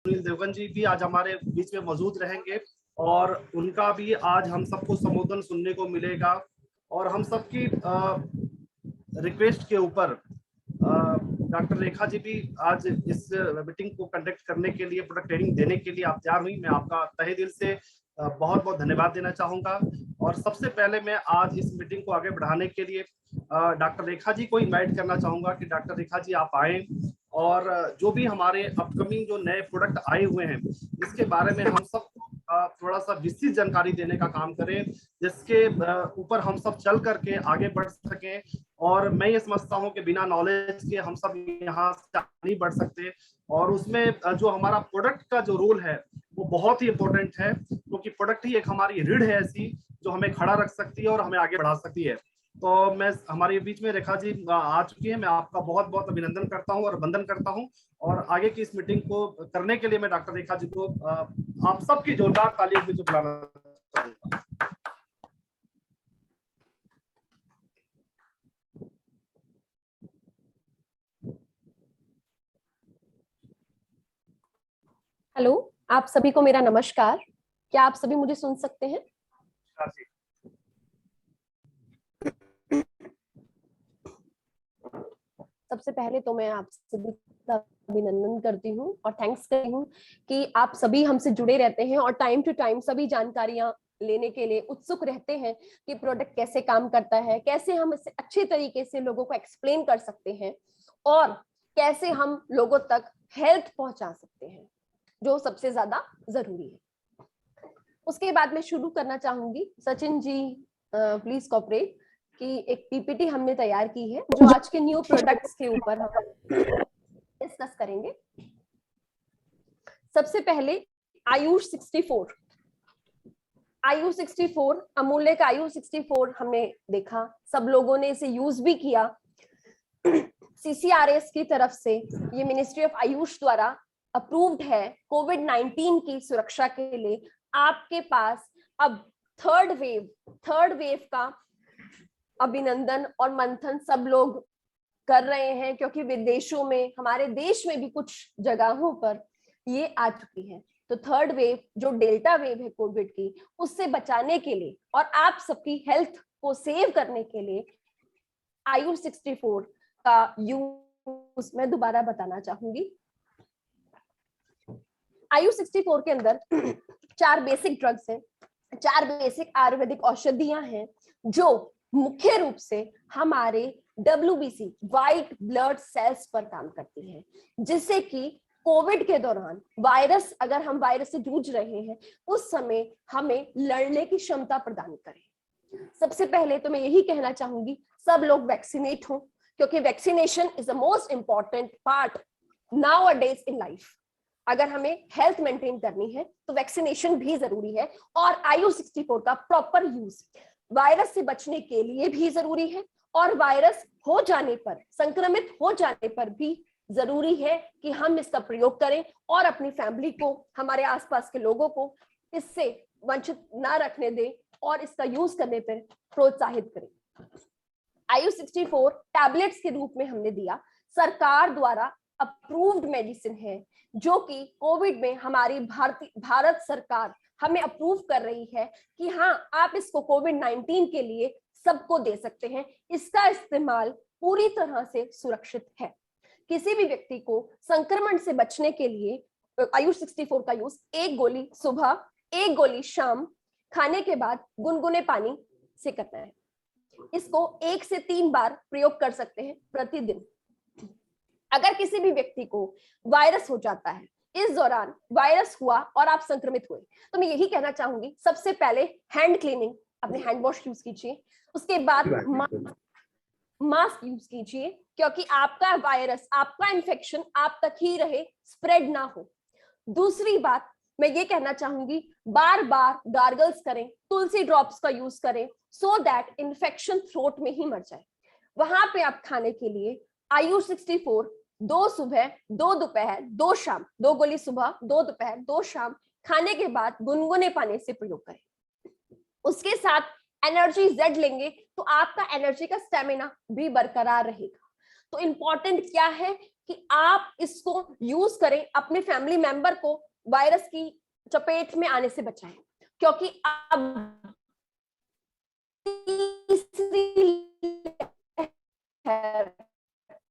सुनील देवगन जी भी आज हमारे बीच में मौजूद रहेंगे और उनका भी आज हम सबको संबोधन सुनने को मिलेगा और हम सबकी रिक्वेस्ट के ऊपर डॉक्टर रेखा जी भी आज इस मीटिंग को कंडक्ट करने के लिए, प्रोडक्ट ट्रेनिंग देने के लिए आप तैयार हुई। मैं आपका तहे दिल से बहुत बहुत धन्यवाद देना चाहूंगा। और सबसे पहले मैं आज इस मीटिंग को आगे बढ़ाने के लिए डॉक्टर रेखा जी को इनवाइट करना चाहूंगा कि डॉक्टर रेखा जी आप आए और जो भी हमारे अपकमिंग जो नए प्रोडक्ट आए हुए हैं इसके बारे में हम सबको थोड़ा सा विस्तृत जानकारी देने का काम करें, जिसके ऊपर हम सब चल करके आगे बढ़ सकें। और मैं ये समझता हूँ कि बिना नॉलेज के हम सब यहाँ से नहीं बढ़ सकते और उसमें जो हमारा प्रोडक्ट का जो रोल है वो बहुत ही इंपॉर्टेंट है, क्योंकि प्रोडक्ट ही एक हमारी रीढ़ है ऐसी जो हमें खड़ा रख सकती है और हमें आगे बढ़ा सकती है। तो मैं हमारे बीच में रेखा जी आ चुकी है, मैं आपका बहुत बहुत अभिनंदन करता हूं और वंदन करता हूं और आगे की इस मीटिंग को करने के लिए मैं डॉक्टर रेखा जी को आप सबकी जोरदार तालियों से बुलाना चाहूंगा। हेलो, आप सभी को मेरा नमस्कार। क्या आप सभी मुझे सुन सकते हैं? सबसे पहले तो मैं आप सभी का अभिनंदन करती हूँ और थैंक्स करती हूँ कि आप सभी हमसे जुड़े रहते हैं और टाइम टू टाइम सभी जानकारियां लेने के लिए उत्सुक रहते हैं कि प्रोडक्ट कैसे काम करता है, कैसे हम इसे अच्छे तरीके से लोगों को एक्सप्लेन कर सकते हैं और कैसे हम लोगों तक हेल्थ पहुंचा सकते हैं, जो सबसे ज्यादा जरूरी है। उसके बाद मैं शुरू करना चाहूंगी। सचिन जी प्लीज कोऑपरेट कि एक पीपीटी हमने तैयार की है जो आज के न्यू प्रोडक्ट्स के ऊपर हम डिस्कस करेंगे। सबसे पहले आयुष 64, आयु 64, अमूल्य का आयु 64 हमने देखा, सब लोगों ने इसे यूज भी किया। सीसीआरएस की तरफ से ये मिनिस्ट्री ऑफ आयुष द्वारा अप्रूव्ड है कोविड-19 की सुरक्षा के लिए। आपके पास अब थर्ड वेव का अभिनंदन और मंथन सब लोग कर रहे हैं, क्योंकि विदेशों में, हमारे देश में भी कुछ जगहों पर ये आ चुकी है। तो थर्ड वेव जो डेल्टा वेव है कोविड की, उससे बचाने के लिए और आप सबकी हेल्थ को सेव करने के लिए आयु 64 का यूज मैं दोबारा बताना चाहूंगी। आयु 64 के अंदर 4 बेसिक ड्रग्स हैं, 4 बेसिक आयुर्वेदिक औषधियां हैं जो मुख्य रूप से हमारे WBC व्हाइट ब्लड सेल्स पर काम करती हैं, जिससे कि कोविड के दौरान वायरस, अगर हम वायरस से जूझ रहे हैं उस समय हमें लड़ने की क्षमता प्रदान करें। सबसे पहले तो मैं यही कहना चाहूंगी सब लोग वैक्सीनेट हो, क्योंकि vaccination is the most important part now a days in life. अगर हमें हेल्थ मेंटेन करनी है तो वैक्सीनेशन भी जरूरी है और आयु 64 का प्रॉपर यूज वायरस से बचने के लिए भी जरूरी है और वायरस हो जाने पर, संक्रमित हो जाने पर भी जरूरी है कि हम इसका प्रयोग करें और अपनी फैमिली को, हमारे आसपास के लोगों को इससे वंचित ना रखने दें और इसका यूज करने पर प्रोत्साहित करें। आयु 64 टैबलेट्स के रूप में हमने दिया, सरकार द्वारा अप्रूव्ड मेडिसिन है, जो कि कोविड में हमारी भारत सरकार हमें अप्रूव कर रही है कि हाँ, आप इसको कोविड-19 के लिए सबको दे सकते हैं। इसका इस्तेमाल पूरी तरह से सुरक्षित है। किसी भी व्यक्ति को संक्रमण से बचने के लिए आयु 64 का यूज 1 गोली सुबह, 1 गोली शाम, खाने के बाद गुनगुने पानी से करना है। इसको 1 से 3 बार प्रयोग कर सकते हैं प्रतिदिन। अगर किसी भी व्यक्ति को वायरस हो जाता है, इस दौरान वायरस हुआ और आप संक्रमित हुए, तो मैं यही कहना चाहूंगी सबसे पहले हैंड क्लीनिंग, अपने हैंड वॉश यूज कीजिए। उसके बाद मास्क यूज कीजिए, क्योंकि आपका वायरस, आपका इन्फेक्शन आप तक ही रहे, स्प्रेड ना हो। दूसरी बात मैं ये कहना चाहूंगी, बार बार गार्गल्स करें, तुलसी ड्रॉप्स का यूज करें, सो दैट इन्फेक्शन थ्रोट में ही मर जाए। वहां पे आप खाने के लिए आयु 64 2 सुबह 2 दोपहर 2 शाम, 2 गोली सुबह 2 दोपहर 2 शाम, खाने के बाद गुनगुने पानी से प्रयोग करें। उसके साथ एनर्जी जेड लेंगे तो आपका एनर्जी का स्टेमिना भी बरकरार रहेगा। तो इंपॉर्टेंट क्या है कि आप इसको यूज करें, अपने फैमिली मेंबर को वायरस की चपेट में आने से बचाएं, क्योंकि अब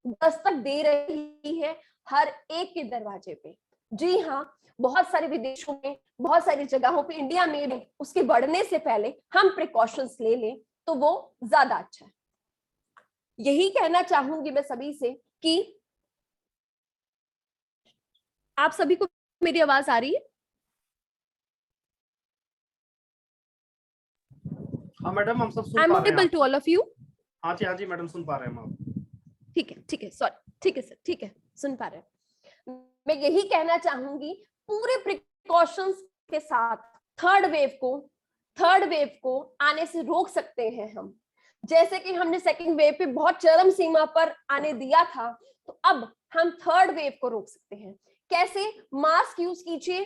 दस्तक दे रही है हर एक के दरवाजे पे। जी हाँ, बहुत सारे विदेशों में, बहुत सारी जगहों पे, इंडिया में भी उसके बढ़ने से पहले हम प्रिकॉशंस ले लें तो वो ज्यादा अच्छा है। यही कहना चाहूंगी मैं सभी से कि आप सभी को मेरी आवाज आ रही है? हाँ मैडम, हम सब सुन आई एम पा रहे ऑडिबल हैं। To all of you? हाँ जी मैडम, सुन पा रहे हैं हम आप। ठीक है सॉरी, ठीक है सर, ठीक है, सुन पा रहे हैं। मैं यही कहना चाहूंगी, पूरे प्रिकॉशंस के साथ थर्ड वेव को आने से रोक सकते हैं हम। जैसे कि हमने सेकंड वेव पे बहुत चरम सीमा पर आने दिया था, तो अब हम थर्ड वेव को रोक सकते हैं। कैसे? मास्क यूज कीजिए,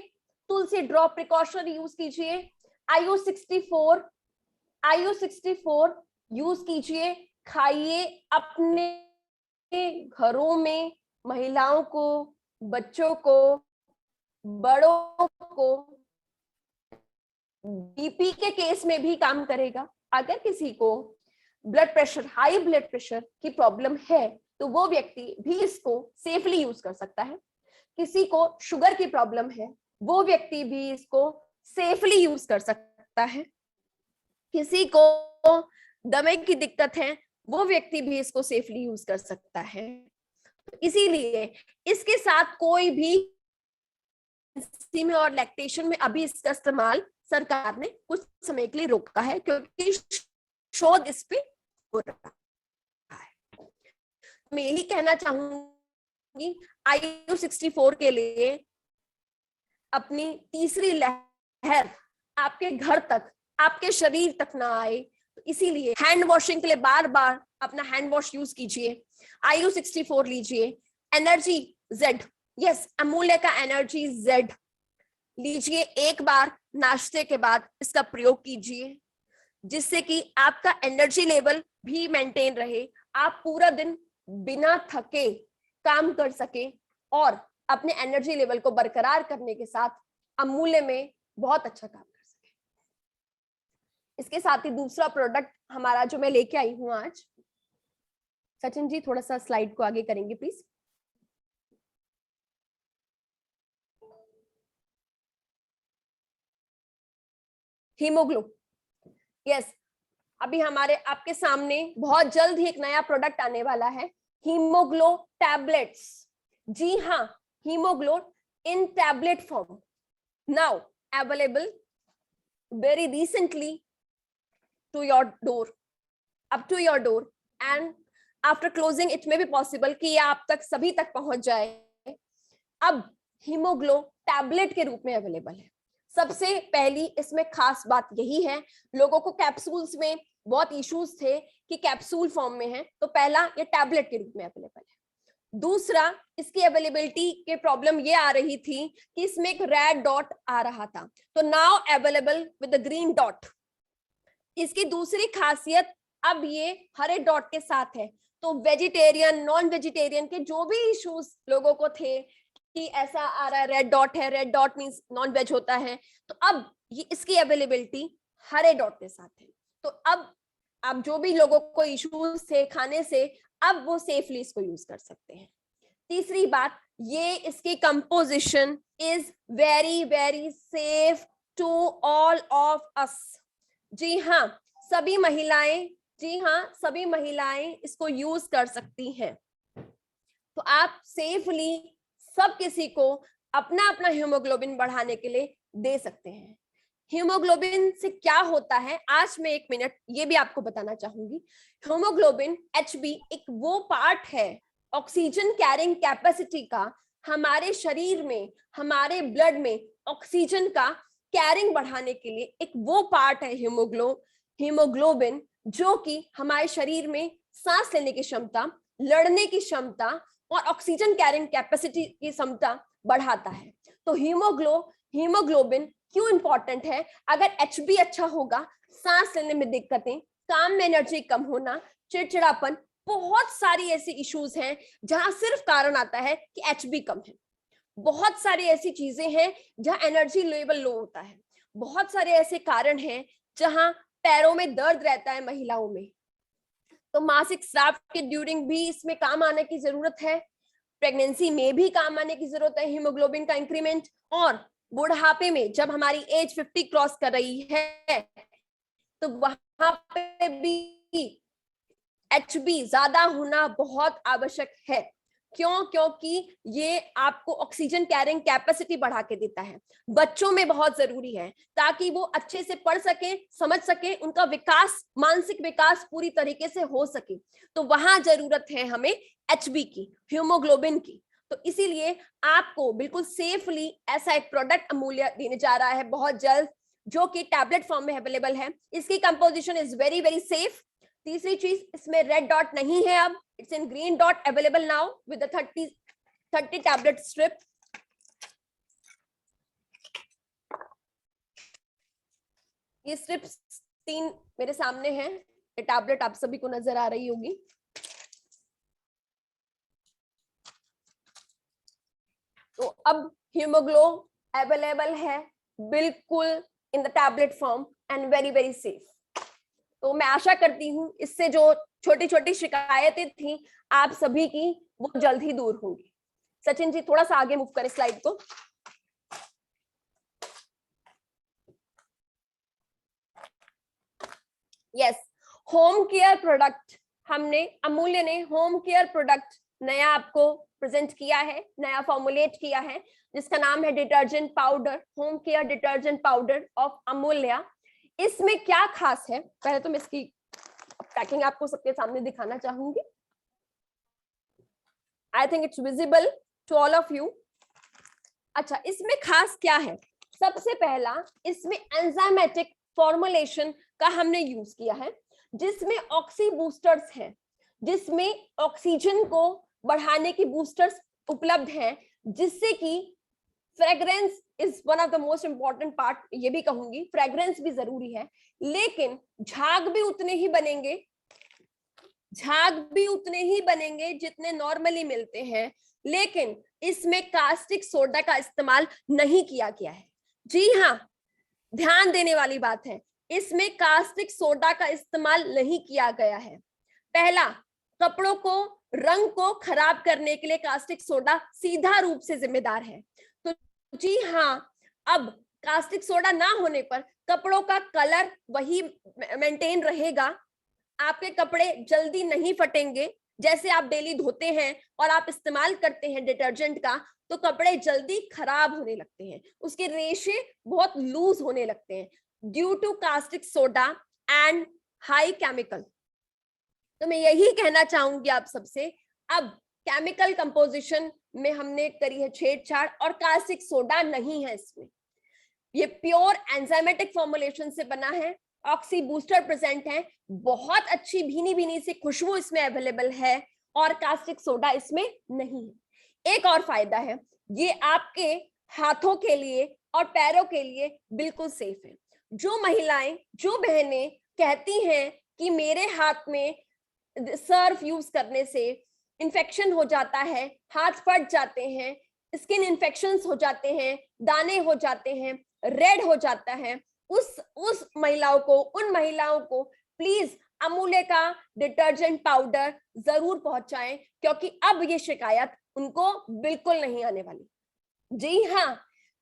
तुलसी ड्रॉप प्रिकॉशन यूज कीजिए, IU64 यूज कीजिए, खाइए, अपने घरों में महिलाओं को, बच्चों को, बड़ों को बीपी के केस में भी काम करेगा। अगर किसी को blood pressure, high blood pressure की प्रॉब्लम है तो वो व्यक्ति भी इसको सेफली यूज कर सकता है। किसी को शुगर की प्रॉब्लम है, वो व्यक्ति भी इसको सेफली यूज कर सकता है। किसी को दमे की दिक्कत है, वो व्यक्ति भी इसको सेफली यूज कर सकता है। इसीलिए इसके साथ कोई भी में और लैक्टेशन में अभी इसका इस्तेमाल सरकार ने कुछ समय के लिए रोका है, क्योंकि शोध इस पे हो रहा है। मैं यही कहना चाहूंगी, IU64 के लिए अपनी तीसरी लहर आपके घर तक, आपके शरीर तक ना आए, तो इसीलिए हैंड वॉशिंग के लिए बार बार अपना हैंड वॉश यूज कीजिए। IU64 लीजिए, एनर्जी जेड, यस, अमूल्य का एनर्जी जेड लीजिए, एक बार नाश्ते के बाद इसका प्रयोग कीजिए, जिससे कि आपका एनर्जी लेवल भी मेंटेन रहे, आप पूरा दिन बिना थके काम कर सके और अपने एनर्जी लेवल को बरकरार करने के साथ अमूल्य में बहुत अच्छा काम कर सके। इसके साथ ही दूसरा प्रोडक्ट हमारा जो मैं लेके आई हूं आज, सचिन जी थोड़ा सा स्लाइड को आगे करेंगे प्लीज। हीमोग्लो, यस, अभी हमारे आपके सामने बहुत जल्द ही एक नया प्रोडक्ट आने वाला है, हीमोग्लो टैबलेट्स। जी हाँ, Hemoglo in tablet form now available very recently to your door, up to your door, and after closing it may be possible कि ये आप तक सभी तक पहुंच जाए। अब हीमोग्लो टैबलेट के रूप में अवेलेबल है। सबसे पहली इसमें खास बात यही है, लोगों को कैप्सूल्स में बहुत इश्यूज थे कि कैप्सूल फॉर्म में है, तो पहला ये टैबलेट के रूप में अवेलेबल है। दूसरा, इसकी अवेलेबिलिटी के प्रॉब्लम ये आ रही थी कि इसमें एक रेड डॉट आ रहा था, तो now available with the green dot. इसकी दूसरी खासियत, अब ये हरे डॉट के साथ है, तो वेजिटेरियन, नॉन वेजिटेरियन के जो भी इश्यूज लोगों को थे कि ऐसा आ रहा है रेड डॉट है, red dot means non veg होता है, तो अब ये इसकी अवेलेबिलिटी हरे डॉट के साथ है। तो अब जो भी लोगों को इश्यूज थे खाने से, अब वो सेफली इसको यूज कर सकते हैं। तीसरी बात, ये इसकी composition is very very safe to all of us. जी हाँ, सभी महिलाएं, जी हाँ, सभी महिलाएं इसको यूज कर सकती हैं। तो आप सेफली सब किसी को अपना अपना हीमोग्लोबिन बढ़ाने के लिए दे सकते हैं। हीमोग्लोबिन से क्या होता है, आज मैं 1 मिनट ये भी आपको बताना चाहूंगी। हीमोग्लोबिन HB एक वो पार्ट है ऑक्सीजन कैरिंग कैपेसिटी का, हमारे शरीर में, हमारे ब्लड में ऑक्सीजन का कैरिंग बढ़ाने के लिए एक वो पार्ट है हीमोग्लोबिन, जो कि हमारे शरीर में सांस लेने की क्षमता, लड़ने की क्षमता और ऑक्सीजन कैरिंग कैपेसिटी की क्षमता बढ़ाता है। तो हीमोग्लोबिन क्यों इंपॉर्टेंट है? अगर HB अच्छा होगा, सांस लेने में दिक्कतें, काम में एनर्जी कम होना, चिड़चिड़ापन, बहुत सारी ऐसी इश्यूज हैं जहां सिर्फ कारण आता है कि एचबी कम है। बहुत सारी ऐसी चीजें हैं जहां एनर्जी लेवल लो होता है। बहुत सारे ऐसे कारण हैं जहां पैरों में दर्द रहता है महिलाओं में। तो मासिक स्राव के ड्यूरिंग भी इसमें काम आने की जरूरत है। प्रेगनेंसी में भी काम आने की जरूरत है हीमोग्लोबिन का इंक्रीमेंट। और बुढ़ापे में जब हमारी एज 50 क्रॉस कर रही है तो वहां पे भी एचबी ज्यादा होना बहुत आवश्यक है। क्यों? क्योंकि ये आपको ऑक्सीजन कैरिंग कैपेसिटी बढ़ा के देता है। बच्चों में बहुत जरूरी है ताकि वो अच्छे से पढ़ सके, समझ सके, उनका विकास, मानसिक विकास पूरी तरीके से हो सके। तो वहां जरूरत है हमें एचबी की, हीमोग्लोबिन की। तो इसीलिए आपको बिल्कुल सेफली ऐसा एक प्रोडक्ट अमूल्य देने जा रहा है बहुत जल्द, जो कि टैबलेट फॉर्म में अवेलेबल है। इसकी composition is very very safe. तीसरी चीज, इसमें रेड डॉट नहीं है, अब it's in green dot, available now with 30 tablet strip. ये स्ट्रिप्स 3 मेरे सामने हैं। ये टैबलेट आप सभी को नजर आ रही होगी। तो अब हीमोग्लो अवेलेबल है बिल्कुल in the tablet form and very very safe. तो मैं आशा करती हूं इससे जो छोटी छोटी शिकायतें थी आप सभी की, वो जल्द ही दूर होंगी। सचिन जी थोड़ा सा आगे मूव करें स्लाइड को। यस, होम केयर प्रोडक्ट हमने, अमूल्य ने होम केयर प्रोडक्ट नया आपको प्रेजेंट किया है, नया फॉर्मुलेट किया है, जिसका नाम है detergent powder, home care detergent powder of अमूल्य। इसमें क्या खास है, पहले तो मैं इसकी पैकिंग आपको सबके सामने दिखाना चाहूंगी। I think it's visible to all of you. अच्छा, इसमें खास क्या है? सबसे पहला, इसमें एंजाइमेटिक फॉर्मुलेशन का हमने यूज किया है, जिसमें ऑक्सी बूस्टर्स हैं, जिसमें ऑक्सीजन को बढ़ाने की बूस्टर्स उपलब्ध हैं, जिससे कि fragrance is one of the most important part. ये भी कहूंगी फ्रेग्रेंस भी जरूरी है, लेकिन झाग भी उतने ही बनेंगे, झाग भी उतने ही बनेंगे जितने नॉर्मली मिलते हैं। लेकिन इसमें कास्टिक सोडा का इस्तेमाल नहीं किया गया है। जी हाँ, ध्यान देने वाली बात है, इसमें कास्टिक सोडा का इस्तेमाल नहीं किया गया है। पहला, कपड़ों को, रंग को खराब करने के लिए कास्टिक सोडा सीधा रूप से जिम्मेदार है। तो जी हाँ, अब कास्टिक सोडा ना होने पर कपड़ों का कलर वही मेंटेन रहेगा, आपके कपड़े जल्दी नहीं फटेंगे। जैसे आप डेली धोते हैं और आप इस्तेमाल करते हैं डिटर्जेंट का, तो कपड़े जल्दी खराब होने लगते हैं, उसके रेशे बहुत लूज होने लगते हैं due to caustic soda and high chemical. तो मैं यही कहना चाहूंगी आप सबसे, अब केमिकल कंपोजिशन में हमने करी है छेड़छाड़ और कास्टिक सोडा नहीं है इसमें। ये प्योर एंजाइमेटिक फॉर्मुलेशन से बना है, ऑक्सी बूस्टर प्रेजेंट है, बहुत अच्छी भीनी भीनी सी खुशबू इसमें अवेलेबल है और कास्टिक सोडा इसमें नहीं है। एक और फायदा है, ये आपके हाथों के लिए और पैरों के लिए बिल्कुल सेफ है। जो महिलाएं, जो बहनें कहती हैं कि मेरे हाथ में सर्फ यूज करने से इन्फेक्शन हो जाता है, हाथ फट जाते हैं, स्किन इन्फेक्शंस हो जाते हैं, दाने हो जाते हैं, रेड हो जाता है, उस महिलाओं को, उन महिलाओं को प्लीज अमूल्य का डिटर्जेंट पाउडर जरूर पहुंचाएं, क्योंकि अब ये शिकायत उनको बिल्कुल नहीं आने वाली। जी हाँ,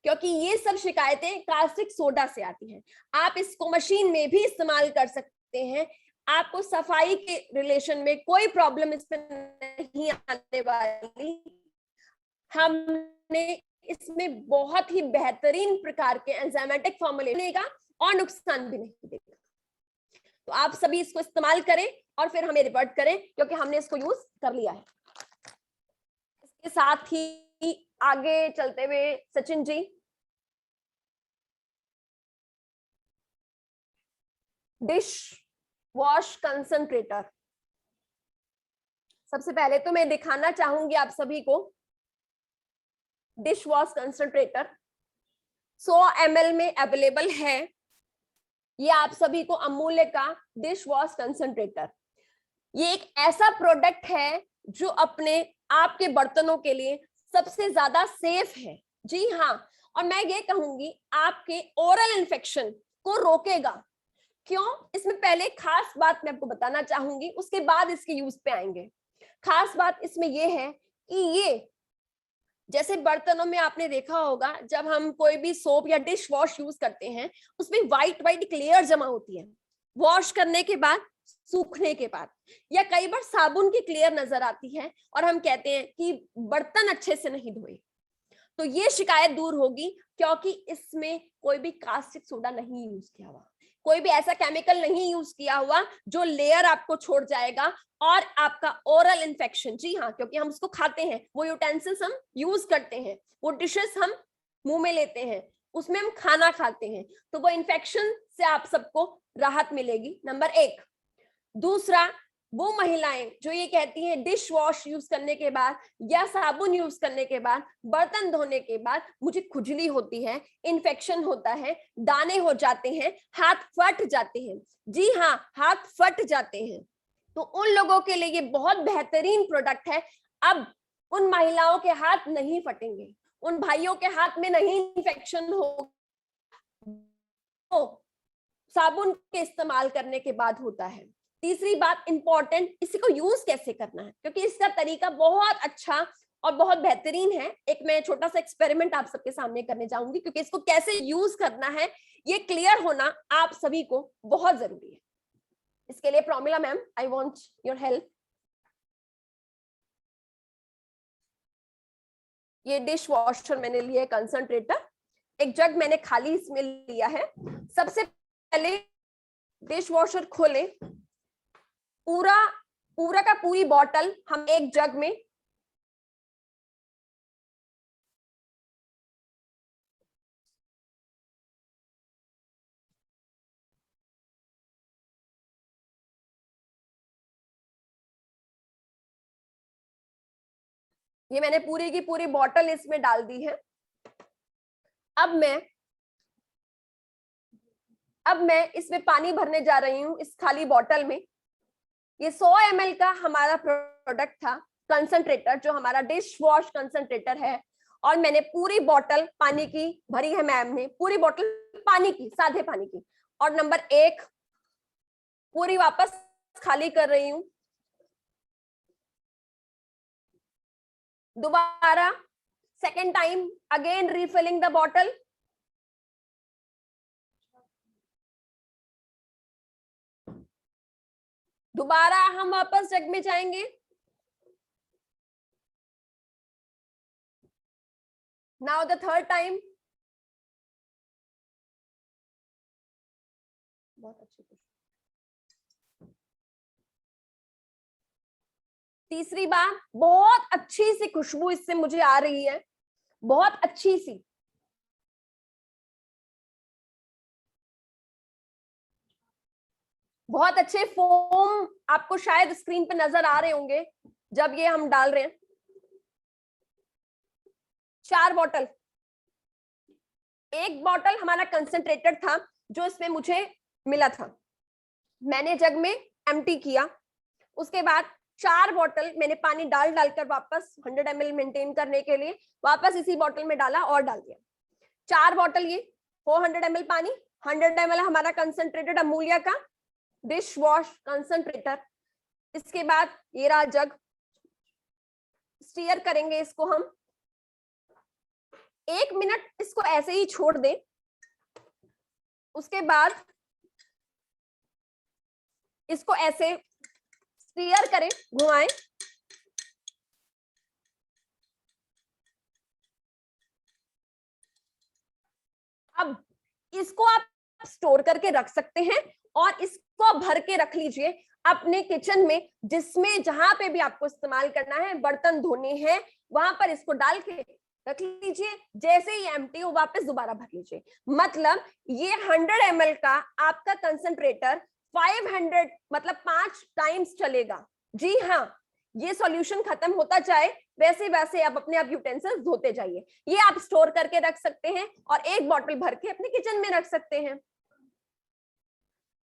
क्योंकि ये सब शिकायतें कास्टिक सोडा से आती हैं। आप इसको मशीन में भी इस्तेमाल कर सकते हैं, आपको सफाई के रिलेशन में कोई प्रॉब्लम इसमें नहीं आने वाली। हमने इसमें बहुत ही बेहतरीन प्रकार के एंजाइमेटिक फॉर्मूलेशन देगा और नुकसान भी नहीं देगा। तो आप सभी इसको इस्तेमाल करें और फिर हमें रिपोर्ट करें, क्योंकि हमने इसको यूज कर लिया है। इसके साथ ही आगे चलते हुए Sachin ji, dish wash concentrator. सबसे पहले तो मैं दिखाना चाहूंगी आप सभी को डिश वॉश कंसंट्रेटर 100 ml में अवेलेबल है। ये आप सभी को अमूल्य का डिश वॉश कंसंट्रेटर, ये एक ऐसा प्रोडक्ट है जो अपने आपके बर्तनों के लिए सबसे ज्यादा सेफ है। जी हाँ, और मैं ये कहूंगी आपके ओरल इन्फेक्शन को रोकेगा। क्यों? इसमें पहले खास बात मैं आपको बताना चाहूंगी, उसके बाद इसके यूज पे आएंगे। खास बात इसमें यह है कि ये जैसे बर्तनों में आपने देखा होगा जब हम कोई भी सोप या डिश वॉश यूज करते हैं उसमें व्हाइट व्हाइट क्लेयर जमा होती है वॉश करने के बाद, सूखने के बाद, या कई बार साबुन की क्लेयर नजर आती है और हम कहते हैं कि बर्तन अच्छे से नहीं धोए। तो ये शिकायत दूर होगी क्योंकि इसमें कोई भी कास्टिक सोडा नहीं यूज किया हुआ, कोई भी ऐसा केमिकल नहीं यूज किया हुआ जो लेयर आपको छोड़ जाएगा और आपका ओरल इन्फेक्शन, जी हाँ, क्योंकि हम उसको खाते हैं, वो यूटेंसिल्स हम यूज करते हैं, वो डिशेस हम मुंह में लेते हैं, उसमें हम खाना खाते हैं, तो वो इन्फेक्शन से आप सबको राहत मिलेगी, नंबर 1। दूसरा, वो महिलाएं जो ये कहती हैं डिश वॉश यूज करने के बाद या साबुन यूज करने के बाद, बर्तन धोने के बाद मुझे खुजली होती है, इन्फेक्शन होता है, दाने हो जाते हैं, हाथ फट जाते हैं, जी हाँ, हाथ फट जाते हैं, तो उन लोगों के लिए ये बहुत बेहतरीन प्रोडक्ट है। अब उन महिलाओं के हाथ नहीं फटेंगे, उन भाइयों के हाथ में नहीं इन्फेक्शन हो, साबुन के इस्तेमाल करने के बाद होता है। तीसरी बात इंपॉर्टेंट, इसी को यूज कैसे करना है, क्योंकि इसका तरीका बहुत अच्छा और बहुत बेहतरीन है। एक मैं छोटा सा एक्सपेरिमेंट आप सबके सामने करने जाऊंगी, क्योंकि इसको कैसे यूज करना है ये क्लियर होना आप सभी को बहुत जरूरी है। इसके लिए Promila ma'am, I want your help. ये डिश वॉशर मैंने लिया है कंसंट्रेटर, एक जग मैंने खाली इसमें लिया है। सबसे पहले डिश वॉशर खोलें, पूरा का पूरी बॉटल हम एक जग में ये मैंने पूरी की पूरी बॉटल इसमें डाल दी है। अब मैं इसमें पानी भरने जा रही हूं इस खाली बॉटल में। ये 100 ml का हमारा प्रोडक्ट था कंसंट्रेटर, जो हमारा डिश वॉश कंसंट्रेटर है, और मैंने पूरी बॉटल पानी की भरी है मैम ने, पूरी बॉटल पानी की, सादे पानी की। और नंबर 1 पूरी वापस खाली कर रही हूं। दोबारा second time again refilling the bottle. दोबारा हम वापस जग में जाएंगे। Now the third time. बहुत अच्छी खुशबू। तीसरी बार बहुत अच्छी सी खुशबू इससे मुझे आ रही है, बहुत अच्छी सी। बहुत अच्छे फोम आपको शायद स्क्रीन पे नजर आ रहे होंगे जब ये हम डाल रहे हैं। 4 बॉटल, एक बॉटल हमारा कंसंट्रेटेड था जो इसमें मुझे मिला था, मैंने जग में एम्प्टी किया। उसके बाद 4 बॉटल मैंने पानी डालकर वापस 100 ml मेंटेन करने के लिए वापस इसी बॉटल में डाला और डाल दिया। 4 बॉटल ये 400 ml पानी, 100 ml हमारा कंसंट्रेटेड अमूल्य का डिश वॉश कंसंट्रेटर। इसके बाद ये रहा जग, स्टीयर करेंगे इसको हम 1 मिनट, इसको ऐसे ही छोड़ दें। उसके बाद इसको ऐसे स्टीयर करें, घुमाएं। अब इसको आप स्टोर करके रख सकते हैं और इसको भर के रख लीजिए अपने किचन में, जिसमें जहां पे भी आपको इस्तेमाल करना है, बर्तन धोने हैं, वहां पर इसको डाल के रख लीजिए। जैसे ही एम्प्टी हो वापस दोबारा भर लीजिए। मतलब ये 100 ml का आपका कंसंट्रेटर 500 मतलब 5 टाइम्स चलेगा। जी हाँ, ये सॉल्यूशन खत्म होता जाए वैसे वैसे आप अपने आप यूटेंसिल्स धोते जाइए। ये आप स्टोर करके रख सकते हैं और एक बॉटल भर के अपने किचन में रख सकते हैं।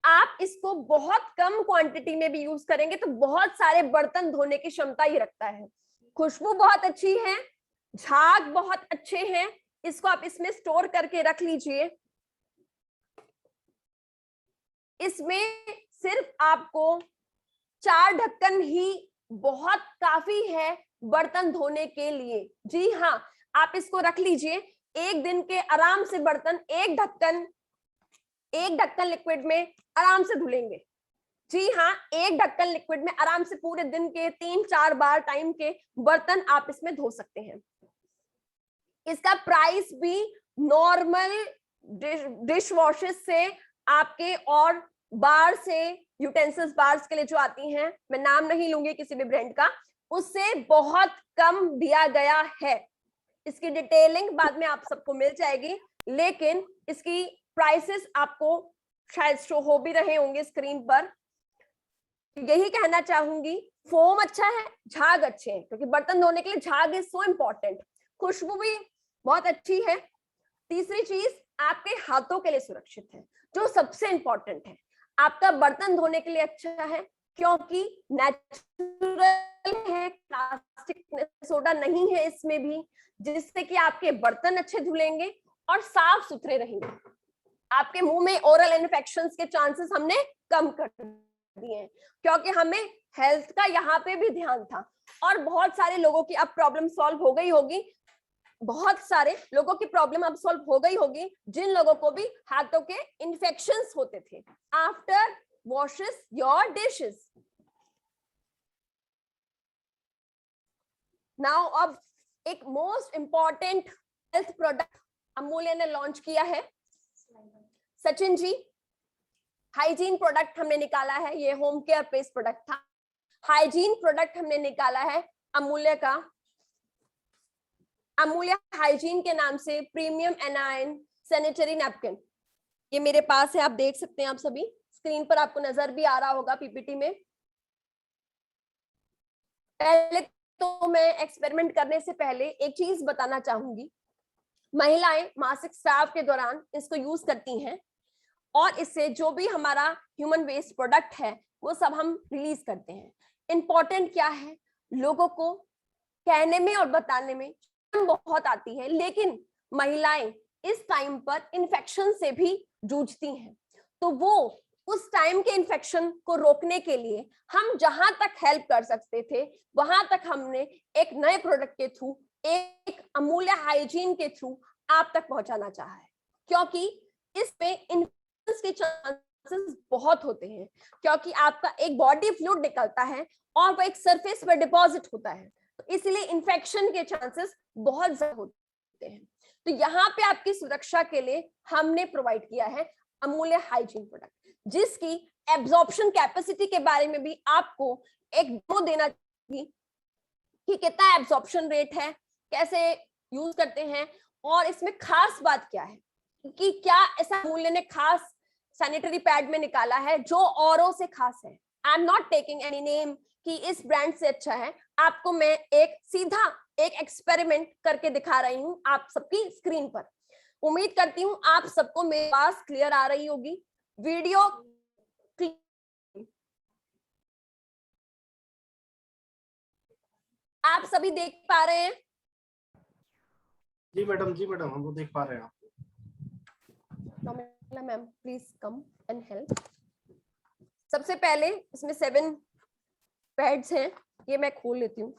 आप इसको बहुत कम क्वांटिटी में भी यूज करेंगे तो बहुत सारे बर्तन धोने की क्षमता ही रखता है। खुशबू बहुत अच्छी है, झाग बहुत अच्छे हैं, इसको आप इसमें स्टोर करके रख लीजिए। इसमें सिर्फ आपको 4 ढक्कन ही बहुत काफी है बर्तन धोने के लिए। जी हाँ, आप इसको रख लीजिए, एक दिन के आराम से बर्तन एक ढक्कन लिक्विड में आराम से धुलेंगे। जी हाँ, एक ढक्कन लिक्विड में आराम से पूरे दिन के 3-4 बार टाइम के बर्तन आप इसमें धो सकते हैं। इसका प्राइस भी नॉर्मल डिश वॉशेस से आपके और बार से यूटेंसिल्स बार्स के लिए जो आती हैं, मैं नाम नहीं लूंगी किसी भी ब्रांड का, उससे बहुत कम दिया गया है। इसकी डिटेलिंग बाद में आप सबको मिल जाएगी, लेकिन इसकी प्राइसेस आपको शायद शो हो भी रहे होंगे स्क्रीन पर। यही कहना चाहूंगी, फोम अच्छा है, झाग अच्छे हैं, क्योंकि बर्तन धोने के लिए झाग इज सो इम्पोर्टेंट। खुशबू भी बहुत अच्छी है। तीसरी चीज, आपके हाथों के लिए सुरक्षित है, जो सबसे इंपॉर्टेंट है। आपका बर्तन धोने के लिए अच्छा है क्योंकि नेचुरल है, प्लास्टिक सोडा नहीं है इसमें भी, जिससे कि आपके बर्तन अच्छे धुलेंगे और साफ सुथरे रहेंगे। आपके मुंह में ओरल इन्फेक्शंस के चांसेस हमने कम कर दिए हैं, क्योंकि हमें हेल्थ का यहाँ पे भी ध्यान था। और बहुत सारे लोगों की अब प्रॉब्लम सॉल्व हो गई होगी, बहुत सारे लोगों की प्रॉब्लम अब सॉल्व हो गई होगी जिन लोगों को भी हाथों के इन्फेक्शंस होते थे। After washes your dishes. Now अब एक मोस्ट इंपॉर्टेंट हेल्थ प्रोडक्ट अमूल्य ने लॉन्च किया है। सचिन जी, हाइजीन प्रोडक्ट हमने निकाला है, ये होम केयर बेस्ड प्रोडक्ट था। हाइजीन प्रोडक्ट हमने निकाला है अमूल्य का, अमूल्य हाइजीन के नाम से प्रीमियम एनायन सैनिटरी नैपकिन। ये मेरे पास है, आप देख सकते हैं, आप सभी स्क्रीन पर आपको नजर भी आ रहा होगा पीपीटी में। पहले तो मैं एक्सपेरिमेंट करने से पहले एक चीज बताना चाहूंगी। महिलाएं मासिक स्राव के दौरान इसको यूज करती हैं और इससे जो भी हमारा ह्यूमन वेस्ट प्रोडक्ट है वो सब हम रिलीज करते हैं। इंपॉर्टेंट क्या है, लोगों को कहने में और बताने में बहुत आती है, लेकिन महिलाएं इस टाइम पर इन्फेक्शन से भी जूझती हैं। तो वो उस टाइम के इन्फेक्शन को रोकने के लिए हम जहां तक हेल्प कर सकते थे वहां तक हमने एक नए प्रोडक्ट के थ्रू, एक अमूल्य हाइजीन के थ्रू आप तक पहुंचाना चाहा है, क्योंकि इसमें इन्फेक्शन के चांसेस बहुत होते हैं, क्योंकि आपका एक बॉडी फ्लूइड निकलता है और वो एक सरफेस पर डिपॉजिट होता है, तो इसलिए इन्फेक्शन के चांसेस बहुत ज्यादा होते हैं। तो यहाँ पे आपकी सुरक्षा के लिए हमने प्रोवाइड किया है अमूल्य हाइजीन प्रोडक्ट, जिसकी एब्जॉर्प्शन कैपेसिटी के बारे में भी आपको एक डेमो देना चाहिए कि कितना एब्जॉर्प्शन रेट है, कैसे यूज करते हैं, और इसमें खास बात क्या है कि क्या ऐसा अमूल्य ने खास सैनिटरी पैड में निकाला है जो औरों से खास है। I am not taking any name कि इस ब्रांड से अच्छा है, आपको मैं एक सीधा एक एक्सपेरिमेंट करके दिखा रही हूं आप सबकी स्क्रीन पर। उम्मीद करती हूं आप सबको मेरी बात क्लियर आ रही होगी। वीडियो आप सभी देख पा रहे हैं? जी मैडम, जी मैडम, हम तो देख पा रहे हैं आपको। Ma'am please come and help. सबसे पहले इसमें 7 पैड्स हैं, ये मैं खोल लेती हूँ।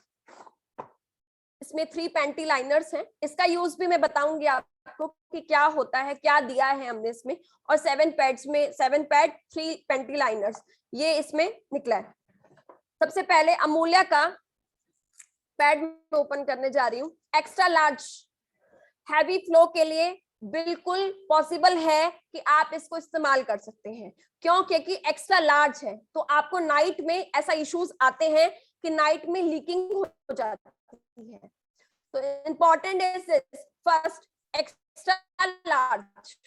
इसमें 3 पैंटी लाइनर्स हैं, इसका यूज भी मैं बताऊंगी आपको कि क्या होता है, क्या दिया है हमने इसमें। और 7 पैड्स में 7 पैड 3 पैंटी लाइनर्स, ये इसमें निकला है। सबसे पहले अमूल्य का पैड ओपन करने जा रही हूँ। एक्स्ट्रा लार्ज हैवी फ्लो के लिए बिल्कुल पॉसिबल है कि आप इसको इस्तेमाल कर सकते हैं, क्यों? क्योंकि एक्स्ट्रा लार्ज है, तो आपको नाइट में ऐसा इश्यूज आते हैं कि नाइट में लीकिंग हो जाती है। तो important is first extra large.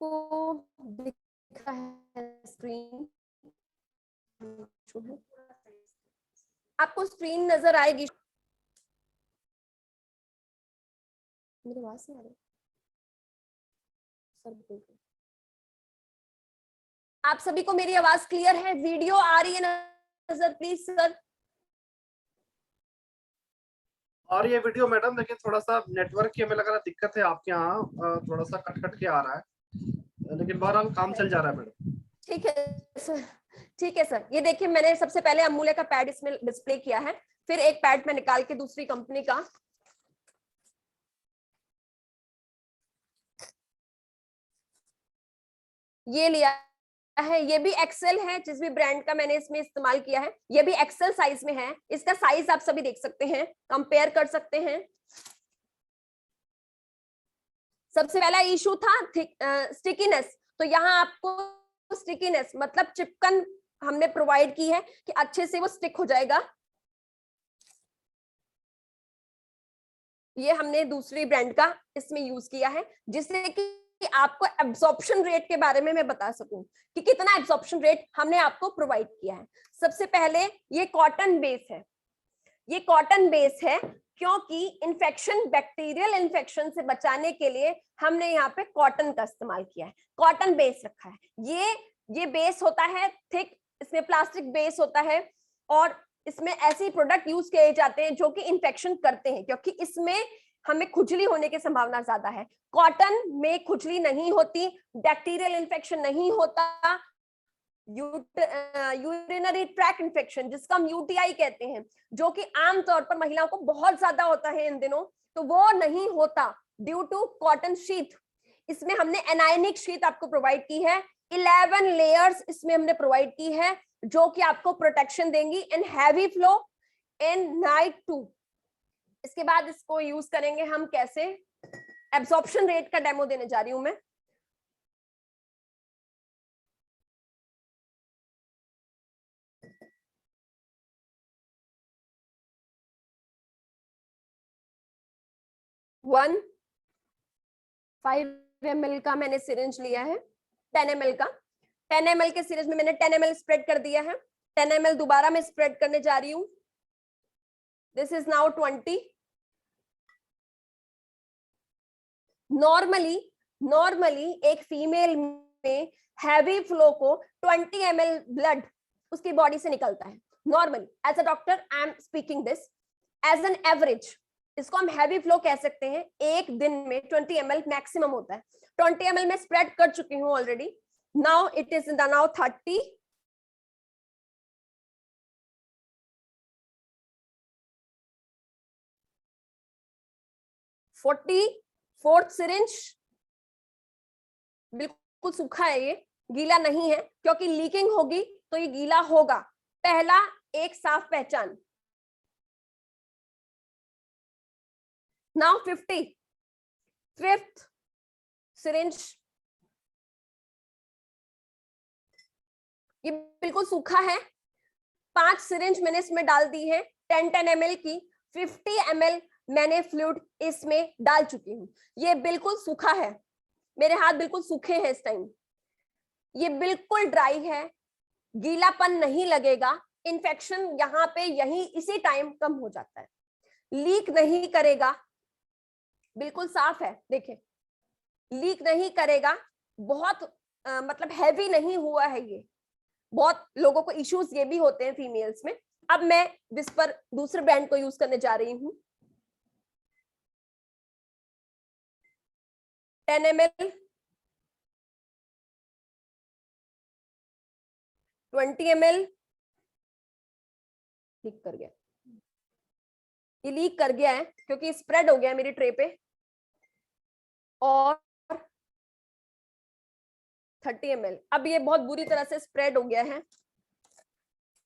आपको दिख रहा है स्क्रीन? आपको स्क्रीन नजर आएगी? मेरी आवाज नहीं आ रही सर? बिल्कुल। आप सभी को मेरी आवाज क्लियर है? वीडियो आ रही है नजर प्लीज सर? और ये वीडियो मैडम, लेकिन थोड़ा सा नेटवर्क की हमें लग रहा है दिक्कत है आपके यहाँ, थोड़ा सा कट कट के आ रहा है, लेकिन बहरहाल काम चल जा रहा है मैडम। ठीक है सर, ठीक है सर। ये देखिए, मैंने सबसे पहले अमूल्य का पैड इसमें डिस्प्ले किया है, फिर एक पैड में निकाल के दूसरी कंपनी का ये लिया है। ये भी एक्सेल है, जिस भी ब्रांड का मैंने इसमें इस्तेमाल किया है, ये भी एक्सेल साइज में है। इसका साइज आप सभी देख सकते हैं, कंपेयर कर सकते हैं। सबसे पहला इशू था स्टिकीनेस, तो यहाँ आपको स्टिकीनेस मतलब चिपकन हमने प्रोवाइड की है कि अच्छे से वो स्टिक हो जाएगा। ये हमने दूसरी ब्रांड का इसमें यूज किया है, जिससे कि आपको एब्जॉर्प्शन रेट के बारे में मैं बता सकूं कि कितना एब्जॉर्प्शन रेट हमने आपको प्रोवाइड किया है। सबसे पहले ये कॉटन बेस है, ये कॉटन बेस है क्योंकि इन्फेक्शन, बैक्टीरियल इन्फेक्शन से बचाने के लिए हमने यहाँ पे कॉटन का इस्तेमाल किया है, कॉटन बेस रखा है। ये बेस होता है थिक, इसमें प्लास्टिक बेस होता है, और इसमें ऐसे प्रोडक्ट यूज किए जाते हैं जो कि इन्फेक्शन करते हैं, क्योंकि इसमें हमें खुजली होने की संभावना ज्यादा है। कॉटन में खुजली नहीं होती, बैक्टीरियल इन्फेक्शन नहीं होता, यूरिनरी ट्रैक इन्फेक्शन जिसका हम यूटीआई कहते हैं, जो कि आमतौर पर महिलाओं को बहुत ज्यादा होता है इन दिनों, तो वो नहीं होता ड्यू टू कॉटन शीट। इसमें हमने एनायनिक शीट आपको प्रोवाइड की है, 11 लेयर्स इसमें हमने प्रोवाइड की है, जो कि आपको प्रोटेक्शन देंगी in heavy flow, in night too. इसके बाद इसको यूज करेंगे हम कैसे, एब्जॉर्प्शन रेट का डेमो देने जा रही हूं मैं। वन 5 ml का मैंने सिरिंज लिया है, 10 ml का। 10 ml के सिरिंज में मैंने 10 ml स्प्रेड कर दिया है, 10 ml दोबारा मैं स्प्रेड करने जा रही हूं। This is now 20। नॉर्मली एक फीमेल में हैवी फ्लो को 20 ml ब्लड उसकी बॉडी से निकलता है normally. As a doctor I am speaking this as an average, इसको हम हैवी फ्लो कह सकते हैं। एक दिन में 20 ml मैक्सिमम होता है। 20 ml में स्प्रेड कर चुकी हूं already. Now it is now 30, 40, fourth syringe. बिल्कुल सूखा है, ये गीला नहीं है, क्योंकि लीकिंग होगी तो ये गीला होगा। पहला एक साफ पहचान। Now 50, fifth syringe. ये बिल्कुल सूखा है। 5 सिरिंज मैंने इसमें डाल दी है 10 ml की। 50 ml मैंने फ्लूइड इसमें डाल चुकी हूँ। ये बिल्कुल सूखा है, मेरे हाथ बिल्कुल सूखे हैं इस टाइम। ये बिल्कुल ड्राई है, गीलापन नहीं लगेगा। इन्फेक्शन यहाँ पे यही इसी टाइम कम हो जाता है, लीक नहीं करेगा, बिल्कुल साफ है। देखें, लीक नहीं करेगा, बहुत मतलब हैवी नहीं हुआ है ये। बहुत लोगों को इश्यूज ये भी होते हैं फीमेल्स में। अब मैं विस्पर दूसरे ब्रांड को यूज करने जा रही हूं। 10 ml, 20 ml। लीक कर गया, ये लीक कर गया है क्योंकि स्प्रेड हो गया मेरी ट्रे पे। और 30 ml, अब ये बहुत बुरी तरह से स्प्रेड हो गया है।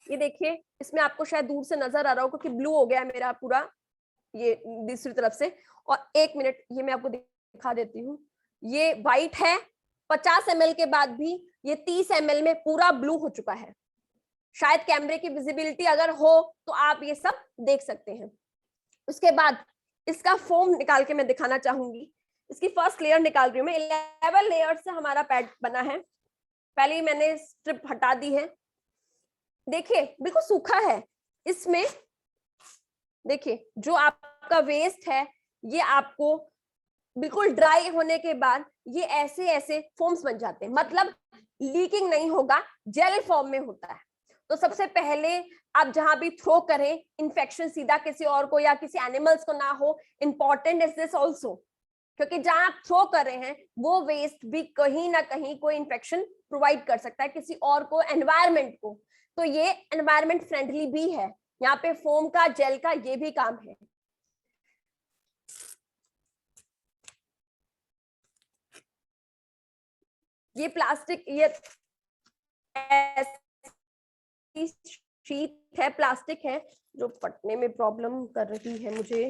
ये देखिए, इसमें आपको शायद दूर से नजर आ रहा होगा कि ब्लू हो गया है मेरा पूरा ये दूसरी तरफ से। और 1 मिनट ये मैं आपको दिखा देती हूँ, ये व्हाइट है। 50 ml के बाद भी ये 30 ml में पूरा ब्लू हो चुका है। शायद कैमरे की विजिबिलिटी अगर हो तो आप ये सब देख सकते हैं। उसके बाद इसका फोम निकाल के मैं दिखाना चाहूंगी। इसकी फर्स्ट लेयर निकाल रही हूँ मैं। 11 लेयर से हमारा पैड बना है। पहले ही मैंने स्ट्रिप हटा दी है। देखिए बिल्कुल सूखा है। इसमें देखिए जो आपका वेस्ट है ये आपको बिल्कुल ड्राई होने के बाद ये ऐसे ऐसे फोम्स बन जाते हैं, मतलब लीकिंग नहीं होगा, जेल फॉर्म में होता है। तो सबसे पहले आप जहां भी थ्रो करें, इन्फेक्शन सीधा किसी और को या किसी एनिमल्स को ना हो। इंपॉर्टेंट इज दिस ऑल्सो, क्योंकि जहां आप थ्रो कर रहे हैं वो वेस्ट भी कहीं ना कहीं कोई इन्फेक्शन प्रोवाइड कर सकता है किसी और को, एनवायरमेंट को। तो ये एनवायरमेंट फ्रेंडली भी है। यहाँ पे फोम का, जेल का ये भी काम है। ये प्लास्टिक, ये शीट है, प्लास्टिक है जो फटने में प्रॉब्लम कर रही है मुझे।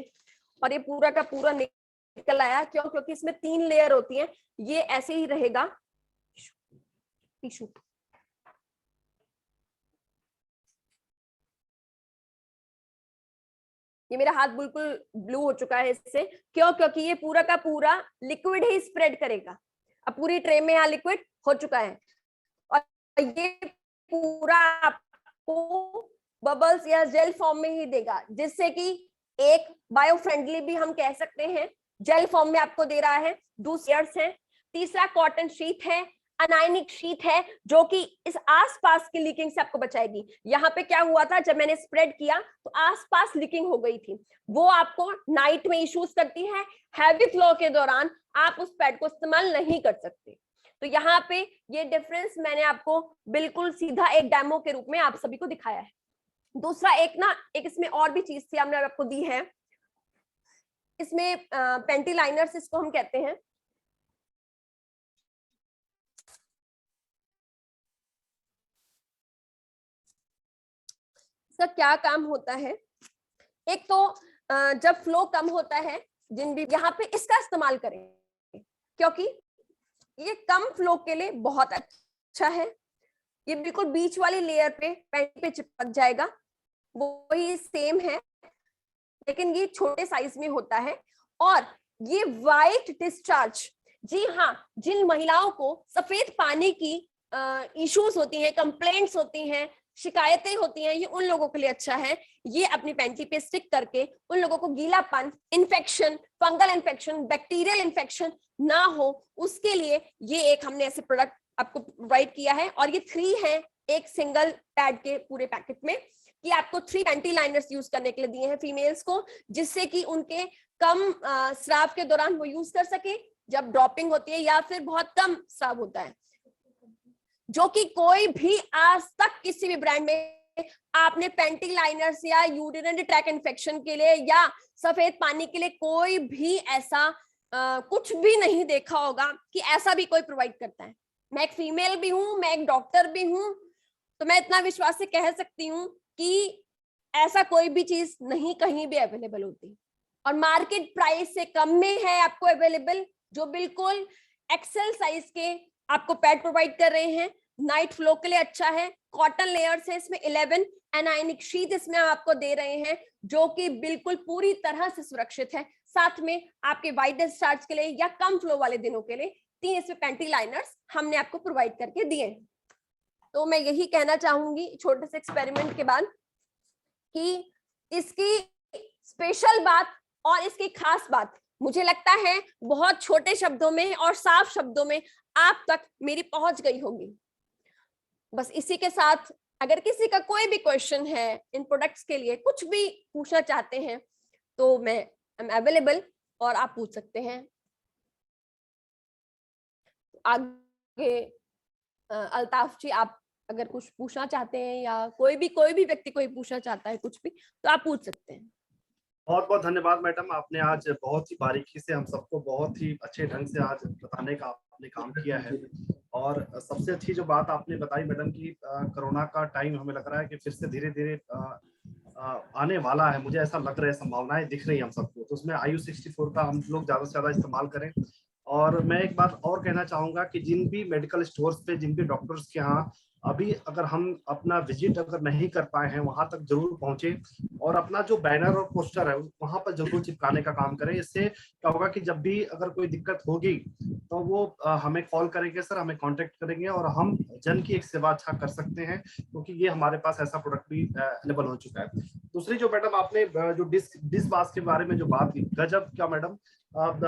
और ये पूरा का पूरा निकल आया। क्यों? क्योंकि इसमें 3 लेयर होती हैं। ये ऐसे ही रहेगा। टिश्यू, ये मेरा हाथ बिल्कुल ब्लू हो चुका है इससे। क्यों? क्योंकि ये पूरा का पूरा लिक्विड ही स्प्रेड करेगा। अब पूरी ट्रे में यहाँ लिक्विड हो चुका है और ये पूरा आपको बबल्स या जेल फॉर्म में ही देगा, जिससे कि एक बायो फ्रेंडली भी हम कह सकते हैं, जेल फॉर्म में आपको दे रहा है। दूसरा है, तीसरा कॉटन शीट है, अनायनिक शीट है, जो कि इस आसपास की लीकिंग से आपको बचाएगी। यहाँ पे क्या हुआ था, जब मैंने स्प्रेड किया तो आसपास लीकिंग हो गई थी, वो आपको नाइट में इश्यूज करती है। हैवी फ्लो के दौरान आप उस पैड को इस्तेमाल नहीं कर सकते। तो यहाँ पे ये डिफरेंस मैंने आपको बिल्कुल सीधा एक डेमो के रूप में आप सभी को दिखाया है। दूसरा एक इसमें और भी चीज थी, हमने आपको दी है। इसमें पेंटी लाइनर्स इसको हम कहते हैं। इसका क्या काम होता है? एक तो जब फ्लो कम होता है, जिन भी यहाँ पे इसका इस्तेमाल करेंगे, क्योंकि ये कम फ्लो के लिए बहुत अच्छा है। ये बिल्कुल बीच वाली लेयर पे पेंट पे चिपक जाएगा, वही सेम है, लेकिन ये छोटे साइज में होता है। और ये वाइट डिस्चार्ज, जी हाँ, जिन महिलाओं को सफेद पानी की इश्यूज होती हैं, कंप्लेंट्स होती हैं, शिकायतें होती हैं, ये उन लोगों के लिए अच्छा है। ये अपनी पैंटी पे स्टिक करके उन लोगों को गीलापन, infection, fungal infection, bacterial infection ना हो, उसके लिए ये एक हमने ऐसे प्रोडक्ट आपको प्रोवाइड किया है। और ये 3 है एक सिंगल पैड के पूरे पैकेट में, कि आपको 3 पैंटी लाइनर्स यूज करने के लिए दिए हैं फीमेल्स को, जिससे कि उनके कम स्राव के दौरान वो यूज कर सके जब ड्रॉपिंग होती है या फिर बहुत कम स्राव होता है, जो कि कोई भी आज तक किसी भी ब्रांड में आपने पैंटी लाइनर्स या यूरिनरी ट्रैक इन्फेक्शन के लिए या सफेद पानी के लिए कोई भी ऐसा कुछ भी नहीं देखा होगा कि ऐसा भी कोई प्रोवाइड करता है। मैं एक फीमेल भी हूं, मैं एक डॉक्टर भी हूं, तो मैं इतना विश्वास से कह सकती हूँ कि ऐसा कोई भी चीज नहीं कहीं भी अवेलेबल होती, और मार्केट प्राइस से कम में है आपको अवेलेबल, जो बिल्कुल एक्सेल साइज के आपको पैड प्रोवाइड कर रहे हैं। नाइट फ्लो के लिए अच्छा है। कॉटन लेयर्स है इसमें 11, एनायनिक शीट इसमें हम आपको दे रहे हैं, जो कि बिल्कुल पूरी तरह से सुरक्षित है। साथ में आपके वाइट डिस्चार्ज के लिए या कम फ्लो वाले दिनों के लिए 3 इसमें पैंटी लाइनर्स हमने आपको प्रोवाइड करके दिए। तो मैं यही कहना चाहूंगी छोटे से एक्सपेरिमेंट के बाद, कि इसकी स्पेशल बात और इसकी खास बात मुझे लगता है बहुत छोटे शब्दों में और साफ शब्दों में आप तक मेरी पहुंच गई होगी। बस इसी के साथ अगर किसी का कोई भी क्वेश्चन है इन प्रोडक्ट्स के लिए, कुछ भी पूछना चाहते हैं, तो मैं आई एम अवेलेबल और आप पूछ सकते हैं। आगे अल्ताफ जी, आप अगर कुछ पूछना चाहते हैं या कोई भी व्यक्ति कोई पूछना चाहता है कुछ भी, तो आप पूछ सकते हैं। बहुत बहुत धन्यवाद मैडम, आपने आज बहुत ही बारीकी से हम सबको बहुत ही अच्छे ढंग से आज बताने का आपने काम किया है। और सबसे अच्छी जो बात आपने बताई मैडम कि कोरोना का टाइम हमें लग रहा है कि फिर से धीरे धीरे आने वाला है। मुझे ऐसा लग रहा है, संभावनाएं दिख रही है हम सबको, तो उसमें IU64 का हम लोग ज्यादा से ज्यादा इस्तेमाल करें। और मैं एक बात और कहना चाहूंगा कि जिन भी मेडिकल स्टोर्स पे, जिन भी डॉक्टर्स के यहाँ अभी अगर हम अपना विजिट अगर नहीं कर पाए हैं वहां तक जरूर पहुंचे और अपना जो बैनर और पोस्टर है वहां पर जरूर चिपकाने का काम करें। इससे क्या होगा कि जब भी अगर कोई दिक्कत होगी तो वो हमें कॉल करेंगे सर, हमें कांटेक्ट करेंगे और हम जन की एक सेवा अच्छा कर सकते हैं, क्योंकि ये हमारे पास ऐसा प्रोडक्ट भी अवेलेबल हो चुका है। दूसरी जो मैडम आपने जो डिश बास के बारे में जो बात की, गजब क्या मैडम,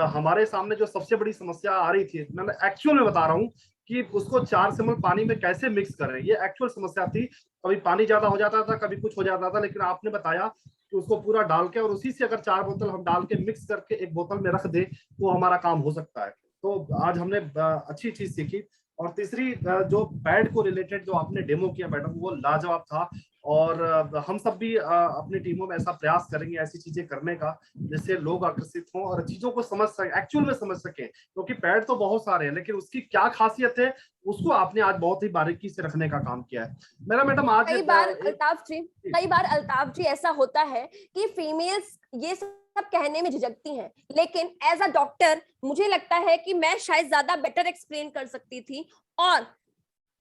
हमारे सामने जो सबसे बड़ी समस्या आ रही थी, मैंने एक्चुअल में बता रहा हूँ कि उसको 4 ml पानी में कैसे मिक्स करें, ये एक्चुअल समस्या थी। कभी पानी ज्यादा हो जाता था, कभी कुछ हो जाता था, लेकिन आपने बताया कि उसको पूरा डाल के और उसी से अगर 4 बोतल हम डाल के मिक्स करके एक बोतल में रख दे तो हमारा काम हो सकता है। तो आज हमने अच्छी चीज सीखी। और तीसरी जो पैड को रिलेटेड जो आपने डेमो किया मैडम, वो लाजवाब था। और हम सब भी अपनी टीमों में ऐसा प्रयास करेंगे ऐसी चीजें करने का जिससे लोग आकर्षित हों और चीजों को समझ सके, एक्चुअल में समझ सके, क्योंकि पैड तो बहुत सारे हैं लेकिन उसकी क्या खासियत है उसको आपने आज बहुत ही बारीकी से रखने का काम किया है। मेरा मैडम आज कई बार अल्ताफ जी ऐसा होता है कि फीमेल्स ये सब कहने में झिझकती हैं, लेकिन एज अ डॉक्टर मुझे लगता है कि मैं शायद ज्यादा बेटर एक्सप्लेन कर सकती थी। और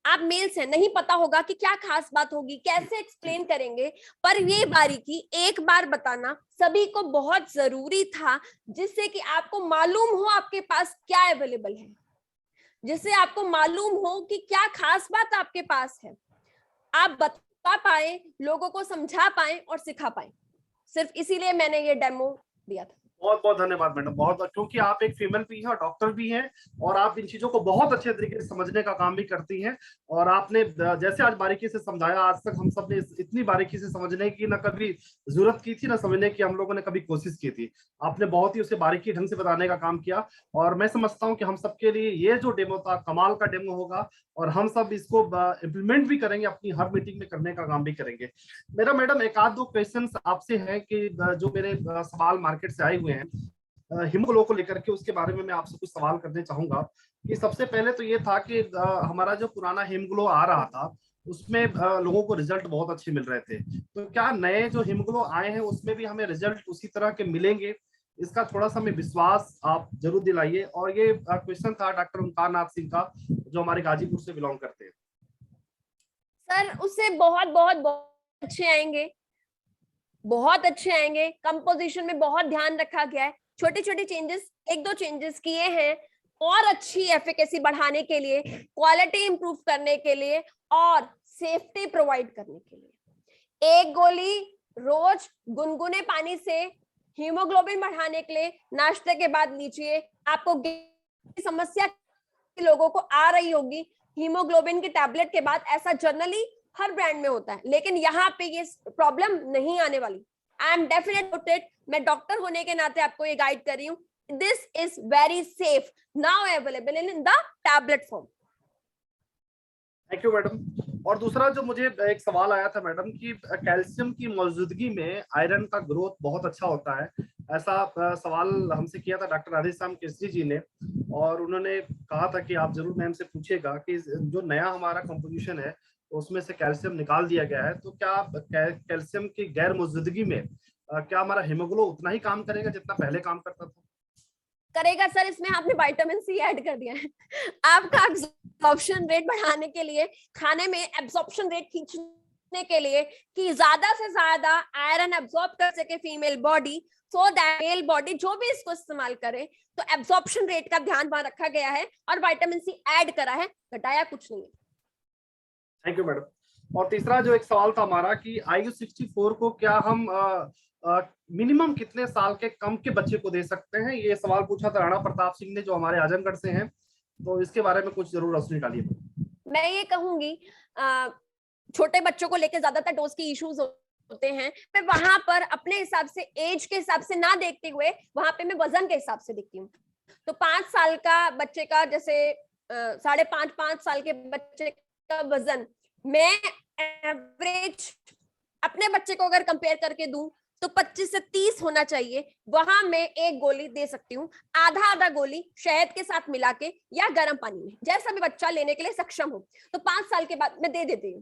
आप मेल्स हैं, नहीं पता होगा कि क्या खास बात होगी, कैसे एक्सप्लेन करेंगे, पर ये बारीकी एक बार बताना सभी को बहुत जरूरी था, जिससे कि आपको मालूम हो आपके पास क्या अवेलेबल है, जिससे आपको मालूम हो कि क्या खास बात आपके पास है, आप बता पाए, लोगों को समझा पाए और सिखा पाए। सिर्फ इसीलिए मैंने ये डेमो दिया था। बहुत बहुत धन्यवाद मैडम, बहुत, क्योंकि आप एक फीमेल भी हैं और डॉक्टर भी हैं और आप इन चीजों को बहुत अच्छे तरीके से समझने का काम भी करती हैं। और आपने जैसे आज बारीकी से समझाया, आज तक हम सब ने इतनी बारीकी से समझने की ना कभी जरूरत की थी ना समझने की हम लोगों ने कभी कोशिश की थी। आपने बहुत ही उसे बारीकी ढंग से बताने का काम किया और मैं समझता हूँ कि हम सबके लिए ये जो डेमो था कमाल का डेमो होगा और हम सब इसको इम्प्लीमेंट भी करेंगे, अपनी हर मीटिंग में करने का काम भी करेंगे। मेरा मैडम एक आध दो क्वेश्चन आपसे है कि जो मेरे सवाल मार्केट से आए हुए हैं हिमोग्लो को लेकर के, उसके बारे में मैं आपसे कुछ सवाल करने चाहूंगा। कि सबसे पहले तो ये था कि हमारा जो पुराना हिमग्लो आ रहा था उसमें लोगों को रिजल्ट बहुत अच्छे मिल रहे थे, तो क्या नए जो हिमग्लो आए हैं उसमें भी हमें रिजल्ट उसी तरह के मिलेंगे? इसका थोड़ा सा हमें विश्वास आप जरूर दिलाइए। और ये क्वेश्चन था डॉक्टर ओंकार नाथ सिंह का, जो हमारे गाजीपुर से बिलोंग करते हैं। सर उससे बहुत बहुत बहुत अच्छे आएंगे, बहुत अच्छे आएंगे। कंपोजिशन में बहुत ध्यान रखा गया है, छोटे छोटे चेंजेस, एक दो चेंजेस किए हैं और अच्छी एफिकेसी बढ़ाने के लिए, क्वालिटी इंप्रूव करने के लिए और सेफ्टी प्रोवाइड करने के लिए। एक गोली रोज गुनगुने पानी से हीमोग्लोबिन बढ़ाने के लिए नाश्ते के बाद लीजिए। आपको समस्या लोगों को आ रही होगी हीमोग्लोबिन के टैबलेट के बाद, ऐसा जनरली हर ब्रांड में होता है, लेकिन यहाँ पे ये प्रॉब्लम नहीं आने वाली। आई एम डेफिनेट, मैं डॉक्टर होने के नाते आपको ये गाइड कर रही हूँ। This is very safe, now available in the tablet form. Thank you madam. और दूसरा जो मुझे एक सवाल आया था मैडम कि कैल्शियम की मौजूदगी में आयरन का ग्रोथ बहुत अच्छा होता है, ऐसा सवाल हमसे किया था डॉक्टर राधेश्याम केसरी जी ने। और उन्होंने कहा था कि आप जरूर मैम से पूछिएगा कि जो नया हमारा कंपोजिशन है उसमें से कैल्शियम निकाल दिया गया है, तो क्या कैल्शियम की गैर मौजूदगी में क्या हमारा हीमोग्लो उतना ही काम करेगा जितना पहले काम करता था? करेगा सर, इसमें आपने विटामिन सी ऐड कर दिया है। आपका एब्जॉर्प्शन रेट बढ़ाने के लिए, खाने में एब्जॉर्प्शन रेट खींचने के लिए कि ज्यादा से ज्यादा आयरन एब्जॉर्ब कर सके female body, so that male body जो भी इसको इस्तेमाल करे तो एब्जॉर्प्शन रेट का ध्यान वहां रखा गया है और विटामिन सी ऐड करा है, घटाया कुछ नहीं है। Thank you madam. और तीसरा जो एक सवाल था हमारा कि आयु 64 को क्या हम मिनिमम कितने साल के कम के बच्चे को दे सकते हैं? ये सवाल पूछा था राणा प्रताप सिंह ने, जो हमारे आजमगढ़ से हैं, तो इसके बारे में कुछ जरूर रोशनी डालिए। मैं ये कहूंगी छोटे बच्चों को लेकर ज्यादातर डोज की इश्यूज होते हैं, मैं वहां पर अपने हिसाब से एज के हिसाब से ना देखते हुए वहां पे मैं वजन के हिसाब से देखती हूँ। तो 5 साल का बच्चे का, जैसे 5.5 साल के बच्चे का वजन मैं एवरेज अपने बच्चे को अगर कंपेयर करके दूं तो 25 से 30 होना चाहिए। वहां मैं एक गोली दे सकती हूँ, आधा आधा गोली शहद के साथ मिला के या गर्म पानी में, जैसा भी बच्चा लेने के लिए सक्षम हो, तो 5 साल के बाद मैं दे देती हूँ।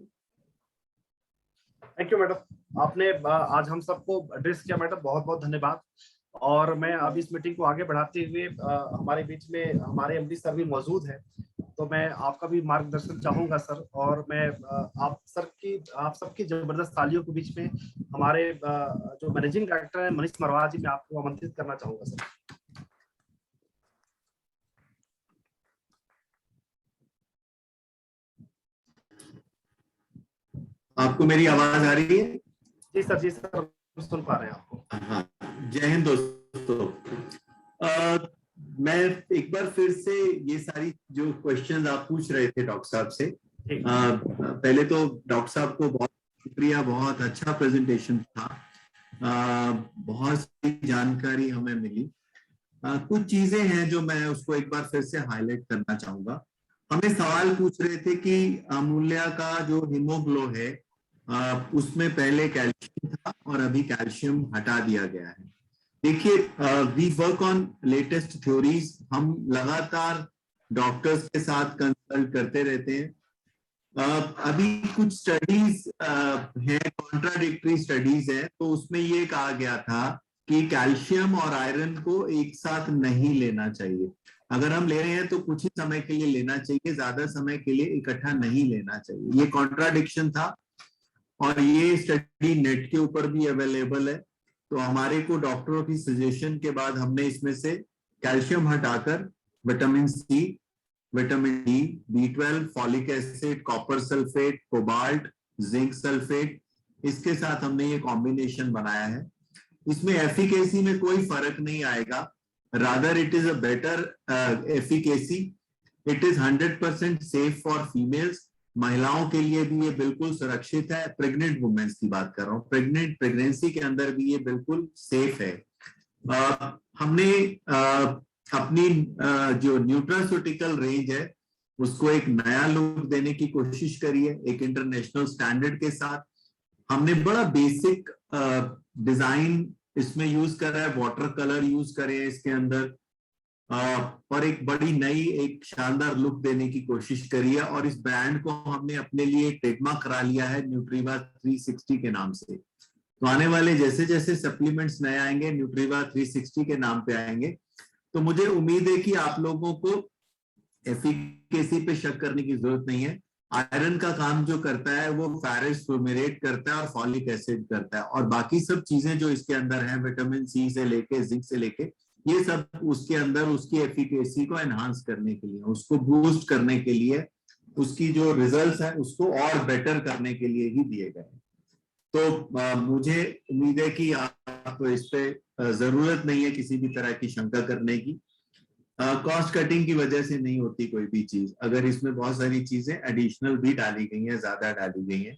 थैंक यू मैडम, आपने आज हम सबको एड्रेस किया मैडम, बहुत बहुत धन्यवाद। और मैं अब इस मीटिंग को आगे बढ़ाते हुए हमारे बीच में हमारे एमडी सर भी मौजूद हैं, तो मैं आपका भी मार्गदर्शन चाहूंगा सर, और मैं आप सबकी जबरदस्त तालियों के बीच में हमारे जो मैनेजिंग डायरेक्टर है मनीष मरवाहा जी, मैं आपको आमंत्रित करना चाहूंगा सर। आपको मेरी आवाज आ रही है? जी सर, जी सर, सुन पा रहे हैं आपको। हाँ, जय हिंद दोस्तों। मैं एक बार फिर से ये सारी जो क्वेश्चंस आप पूछ रहे थे डॉक्टर साहब से, पहले तो डॉक्टर साहब को बहुत शुक्रिया, बहुत अच्छा प्रेजेंटेशन था, बहुत सी जानकारी हमें मिली। कुछ चीजें हैं जो मैं उसको एक बार फिर से हाईलाइट करना चाहूंगा। हमें सवाल पूछ रहे थे कि अमूल्या का जो हीमोग्लो है उसमें पहले कैल्शियम था और अभी कैल्शियम हटा दिया गया है। देखिए, we work on latest theories, हम लगातार डॉक्टर्स के साथ कंसल्ट करते रहते हैं। अभी कुछ स्टडीज हैं, कॉन्ट्राडिक्टरी स्टडीज है, तो उसमें ये कहा गया था कि कैल्शियम और आयरन को एक साथ नहीं लेना चाहिए। अगर हम ले रहे हैं तो कुछ ही समय के लिए लेना चाहिए, ज्यादा समय के लिए इकट्ठा नहीं लेना चाहिए। ये कॉन्ट्राडिक्शन था और ये स्टडी नेट के ऊपर भी अवेलेबल है। तो हमारे को डॉक्टरों की सजेशन के बाद हमने इसमें से कैल्शियम हटाकर vitamin C, vitamin D, B12, folic acid, copper sulphate, cobalt, zinc sulphate, इसके साथ हमने ये कॉम्बिनेशन बनाया है। इसमें एफिकेसी में कोई फर्क नहीं आएगा, rather it is a better efficacy. It is 100% safe for females, महिलाओं के लिए भी ये बिल्कुल सुरक्षित है। प्रेग्नेंट वुमेन्स की बात कर रहा हूँ, प्रेगनेंसी के अंदर भी ये बिल्कुल सेफ है। हमने अपनी जो न्यूट्रास्यूटिकल रेंज है उसको एक नया लुक देने की कोशिश करी है, एक इंटरनेशनल स्टैंडर्ड के साथ। हमने बड़ा बेसिक डिजाइन इसमें यूज करा है, वाटर कलर यूज करे हैं इसके अंदर, और एक बड़ी नई एक शानदार लुक देने की कोशिश करी है। और इस ब्रांड को हमने अपने लिए टेकमार्क करा लिया है न्यूट्रीवा 360 के नाम से। तो आने वाले जैसे जैसे सप्लीमेंट्स नए आएंगे न्यूट्रीवा 360 के नाम पे आएंगे। तो मुझे उम्मीद है कि आप लोगों को एफिकेसी पे शक करने की जरूरत नहीं है। आयरन का काम जो करता है वो फेरस फ्यूमेरेट करता है और फॉलिक एसिड करता है, और बाकी सब चीजें जो इसके अंदर हैं, विटामिन सी से लेके जिंक से लेके, ये सब उसके अंदर उसकी एफिकेसी को एनहांस करने के लिए, उसको बूस्ट करने के लिए, उसकी जो रिजल्ट्स हैं उसको और बेटर करने के लिए ही दिए गए। तो मुझे उम्मीद है कि आप इस पे जरूरत नहीं है किसी भी तरह की शंका करने की। कॉस्ट कटिंग की वजह से नहीं होती कोई भी चीज, अगर इसमें बहुत सारी चीजें एडिशनल भी डाली गई हैं, ज्यादा डाली गई हैं।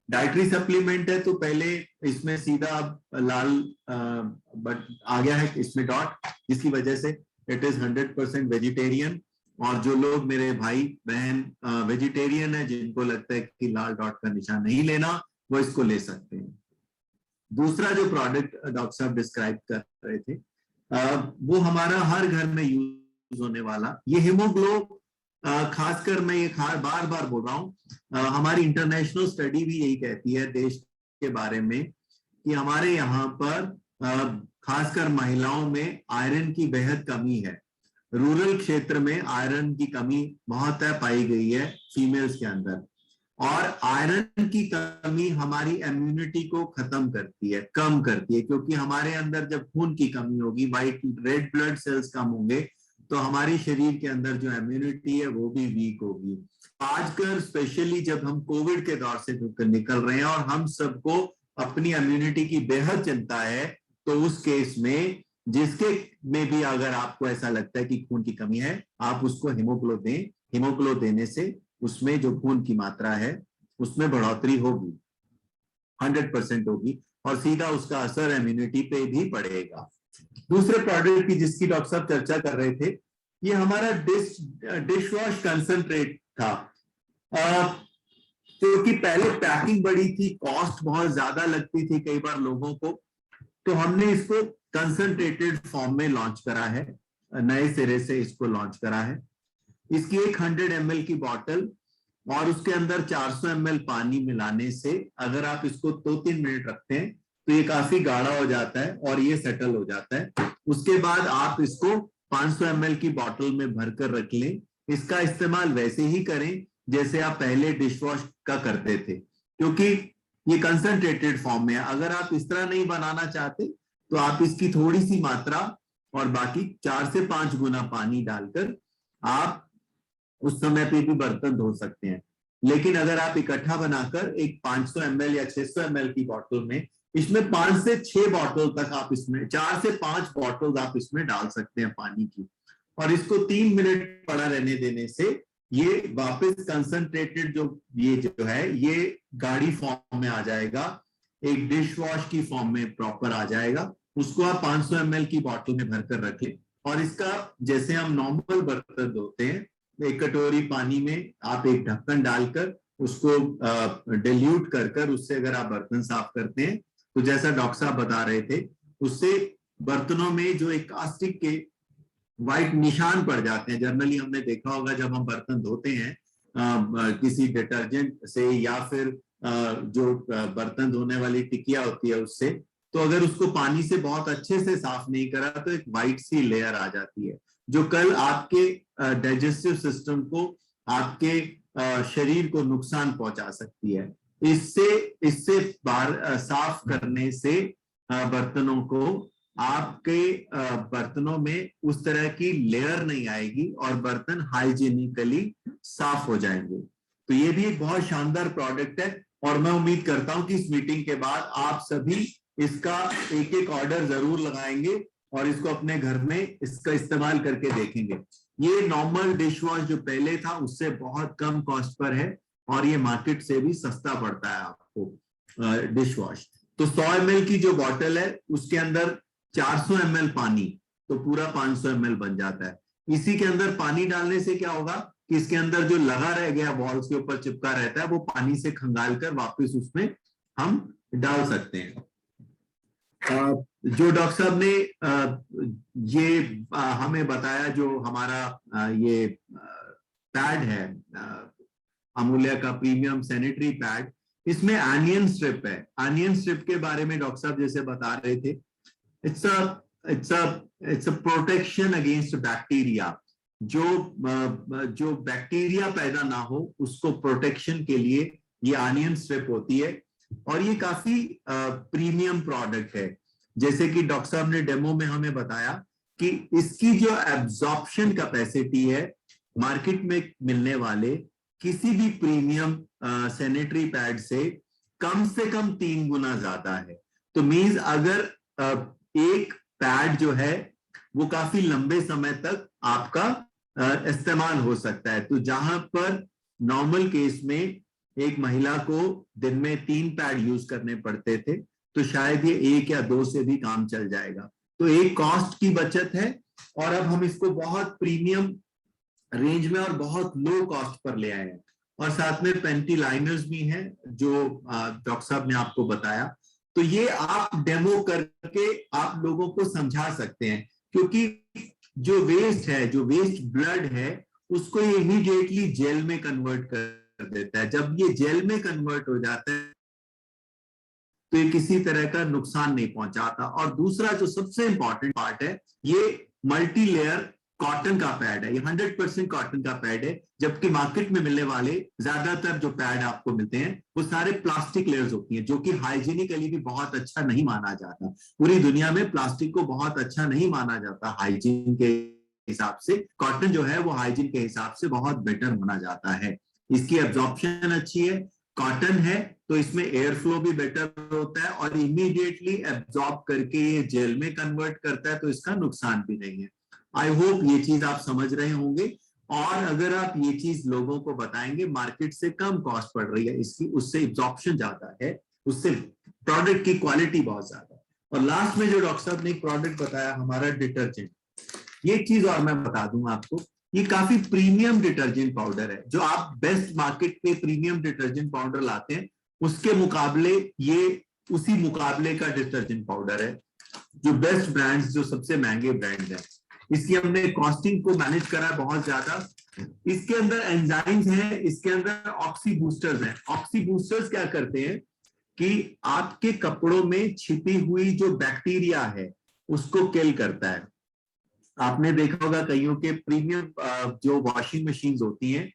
डाइटरी सप्लीमेंट है तो पहले इसमें सीधा लाल बट आ गया है इसमें डॉट, जिसकी वजह से इट इज 100% वेजिटेरियन। और जो लोग मेरे भाई बहन वेजिटेरियन है, जिनको लगता है कि लाल डॉट का निशान नहीं लेना, वो इसको ले सकते हैं। दूसरा जो प्रोडक्ट डॉक्टर साहब डिस्क्राइब कर रहे थे, वो हमारा हर घर में यूज होने वाला ये हीमोग्लो, खासकर मैं ये बार बार बोल रहा हूँ, हमारी इंटरनेशनल स्टडी भी यही कहती है देश के बारे में कि हमारे यहाँ पर खासकर महिलाओं में आयरन की बेहद कमी है। रूरल क्षेत्र में आयरन की कमी बहुत पाई गई है फीमेल्स के अंदर, और आयरन की कमी हमारी इम्यूनिटी को खत्म करती है, कम करती है, क्योंकि हमारे अंदर जब खून की कमी होगी, रेड ब्लड सेल्स कम होंगे, तो हमारी शरीर के अंदर जो इम्यूनिटी है वो भी वीक होगी। आजकल स्पेशली जब हम कोविड के दौर से निकल रहे हैं और हम सबको अपनी इम्यूनिटी की बेहद चिंता है, तो उस केस में जिसके में भी अगर आपको ऐसा लगता है कि खून की कमी है, आप उसको हीमोग्लो दें। हीमोग्लो देने से उसमें जो खून की मात्रा है उसमें बढ़ोतरी होगी, 100% होगी, और सीधा उसका असर इम्यूनिटी पे भी पड़ेगा। दूसरे प्रोडक्ट की जिसकी डॉक्टर साहब चर्चा कर रहे थे, ये हमारा डिश वॉश कंसंट्रेट था, क्योंकि पहले पैकिंग बड़ी थी, कॉस्ट बहुत ज्यादा लगती थी कई बार लोगों को, तो हमने इसको कंसंट्रेटेड फॉर्म में लॉन्च करा है, नए सिरे से इसको लॉन्च करा है। इसकी एक 100 ml की बॉटल और उसके अंदर 400 ml पानी मिलाने से अगर आप इसको 2-3 मिनट रखते हैं तो ये काफी गाढ़ा हो जाता है और ये सेटल हो जाता है। उसके बाद आप इसको 500 ml की बॉटल में भरकर रख लें, इसका इस्तेमाल वैसे ही करें जैसे आप पहले डिश वॉश का करते थे, क्योंकि ये कंसंट्रेटेड फॉर्म में है। अगर आप इस तरह नहीं बनाना चाहते तो आप इसकी थोड़ी सी मात्रा और बाकी 4 से 5 गुना पानी डालकर आप उस समय पे भी बर्तन धो सकते हैं। लेकिन अगर आप इकट्ठा बनाकर एक 500 ml या 600 ml की बोतल में, इसमें 5 से 6 बोतल तक आप इसमें 4 से 5 बोतल आप इसमें डाल सकते हैं पानी की, और इसको 3 मिनट पड़ा रहने देने से ये वापस कंसंट्रेटेड जो है ये गाढ़ी फॉर्म में आ जाएगा, एक डिश वॉश की फॉर्म में प्रॉपर आ जाएगा। उसको आप 500 ml की बोतल में भरकर रखें, और इसका जैसे हम नॉर्मल बर्तन धोते हैं, एक कटोरी पानी में आप एक ढक्कन डालकर उसको डिल्यूट कर उससे अगर आप बर्तन साफ करते हैं तो जैसा डॉक्टर साहब बता रहे थे, उससे बर्तनों में जो एक कास्टिक के व्हाइट निशान पड़ जाते हैं। जनरली हमने देखा होगा जब हम बर्तन धोते हैं किसी डिटर्जेंट से या फिर जो बर्तन धोने वाली टिकिया होती है उससे, तो अगर उसको पानी से बहुत अच्छे से साफ नहीं करा तो एक व्हाइट सी लेयर आ जाती है, जो कल आपके डाइजेस्टिव सिस्टम को, आपके शरीर को नुकसान पहुंचा सकती है। इससे साफ करने से बर्तनों को, आपके बर्तनों में उस तरह की लेयर नहीं आएगी और बर्तन हाइजीनिकली साफ हो जाएंगे। तो ये भी एक बहुत शानदार प्रोडक्ट है, और मैं उम्मीद करता हूं कि इस मीटिंग के बाद आप सभी इसका एक एक ऑर्डर जरूर लगाएंगे और इसको अपने घर में इसका इस्तेमाल करके देखेंगे। ये नॉर्मल डिश वॉश जो पहले था उससे बहुत कम कॉस्ट पर है, और ये मार्केट से भी सस्ता पड़ता है आपको डिश वॉश। तो 100 ml की जो बॉटल है उसके अंदर 400 ml पानी, तो पूरा 500 ml बन जाता है। इसी के अंदर पानी डालने से क्या होगा कि इसके अंदर जो लगा रह गया वॉल्स के ऊपर चिपका रहता है वो पानी से खंगाल कर वापस उसमें हम डाल सकते हैं। जो डॉक्टर साहब ने ये हमें बताया, जो हमारा ये पैड है अमूल्य का प्रीमियम सैनिटरी पैड, इसमें एनियन स्ट्रिप है। एनियन स्ट्रिप के बारे में डॉक्टर साहब जैसे बता रहे थे, it's a protection against bacteria. जो बैक्टीरिया पैदा ना हो उसको प्रोटेक्शन के लिए ये एनियन स्ट्रिप होती है, और ये काफी प्रीमियम प्रोडक्ट है। जैसे कि डॉक्टर साहब ने डेमो में हमें बताया कि इसकी जो एब्जॉर्प्शन कैपेसिटी है मार्केट में मिलने वाले किसी भी प्रीमियम सैनिटरी पैड से कम 3 गुना ज्यादा है। तो मींस अगर एक पैड जो है वो काफी लंबे समय तक आपका इस्तेमाल हो सकता है। तो जहां पर नॉर्मल केस में एक महिला को दिन में 3 पैड यूज करने पड़ते थे, तो शायद ये 1 या 2 से भी काम चल जाएगा। तो एक कॉस्ट की बचत है, और अब हम इसको बहुत प्रीमियम रेंज में और बहुत लो कॉस्ट पर ले आए हैं। और साथ में पेंटी लाइनर्स भी हैं जो डॉक्टर साहब ने आपको बताया। तो ये आप डेमो करके आप लोगों को समझा सकते हैं, क्योंकि जो वेस्ट है, जो वेस्ट ब्लड है, उसको ये इमीडिएटली जेल में कन्वर्ट कर देता है। जब ये जेल में कन्वर्ट हो जाता है तो ये किसी तरह का नुकसान नहीं पहुंचाता। और दूसरा जो सबसे इंपॉर्टेंट पार्ट है, ये मल्टी लेयर कॉटन का पैड है। ये 100% कॉटन का पैड है, जबकि मार्केट में मिलने वाले ज्यादातर जो पैड आपको मिलते हैं वो सारे प्लास्टिक लेयर्स होती हैं, जो कि हाइजीनिकली भी बहुत अच्छा नहीं माना जाता। पूरी दुनिया में प्लास्टिक को बहुत अच्छा नहीं माना जाता हाइजीन के हिसाब से। कॉटन जो है वो हाइजीन के हिसाब से बहुत बेटर माना जाता है। इसकी एब्जॉर्प्शन अच्छी है, कॉटन है तो इसमें एयर फ्लो भी बेटर होता है, और इमीडिएटली एब्जॉर्ब करके ये जेल में कन्वर्ट करता है, तो इसका नुकसान भी नहीं है। आई होप ये चीज आप समझ रहे होंगे, और अगर आप ये चीज लोगों को बताएंगे, मार्केट से कम कॉस्ट पड़ रही है इसकी, उससे एब्जॉर्प्शन ज्यादा है, उससे प्रोडक्ट की क्वालिटी बहुत ज्यादा है। और लास्ट में जो डॉक्टर साहब ने एक प्रोडक्ट बताया हमारा डिटर्जेंट, ये चीज और मैं बता दूं आपको, ये काफी प्रीमियम डिटर्जेंट पाउडर है। जो आप बेस्ट मार्केट पे प्रीमियम डिटर्जेंट पाउडर लाते हैं उसके मुकाबले ये उसी मुकाबले का डिटर्जेंट पाउडर है। जो बेस्ट ब्रांड्स, जो सबसे महंगे ब्रांड्स हैं, इसकी हमने कॉस्टिंग को मैनेज करा बहुत ज्यादा। इसके अंदर एंजाइम्स हैं, इसके अंदर ऑक्सी बूस्टर्स हैं। ऑक्सी बूस्टर्स क्या करते हैं कि आपके कपड़ों में छिपी हुई जो बैक्टीरिया है उसको किल करता है। आपने देखा होगा कईयों के प्रीमियम जो वॉशिंग मशीन होती हैं,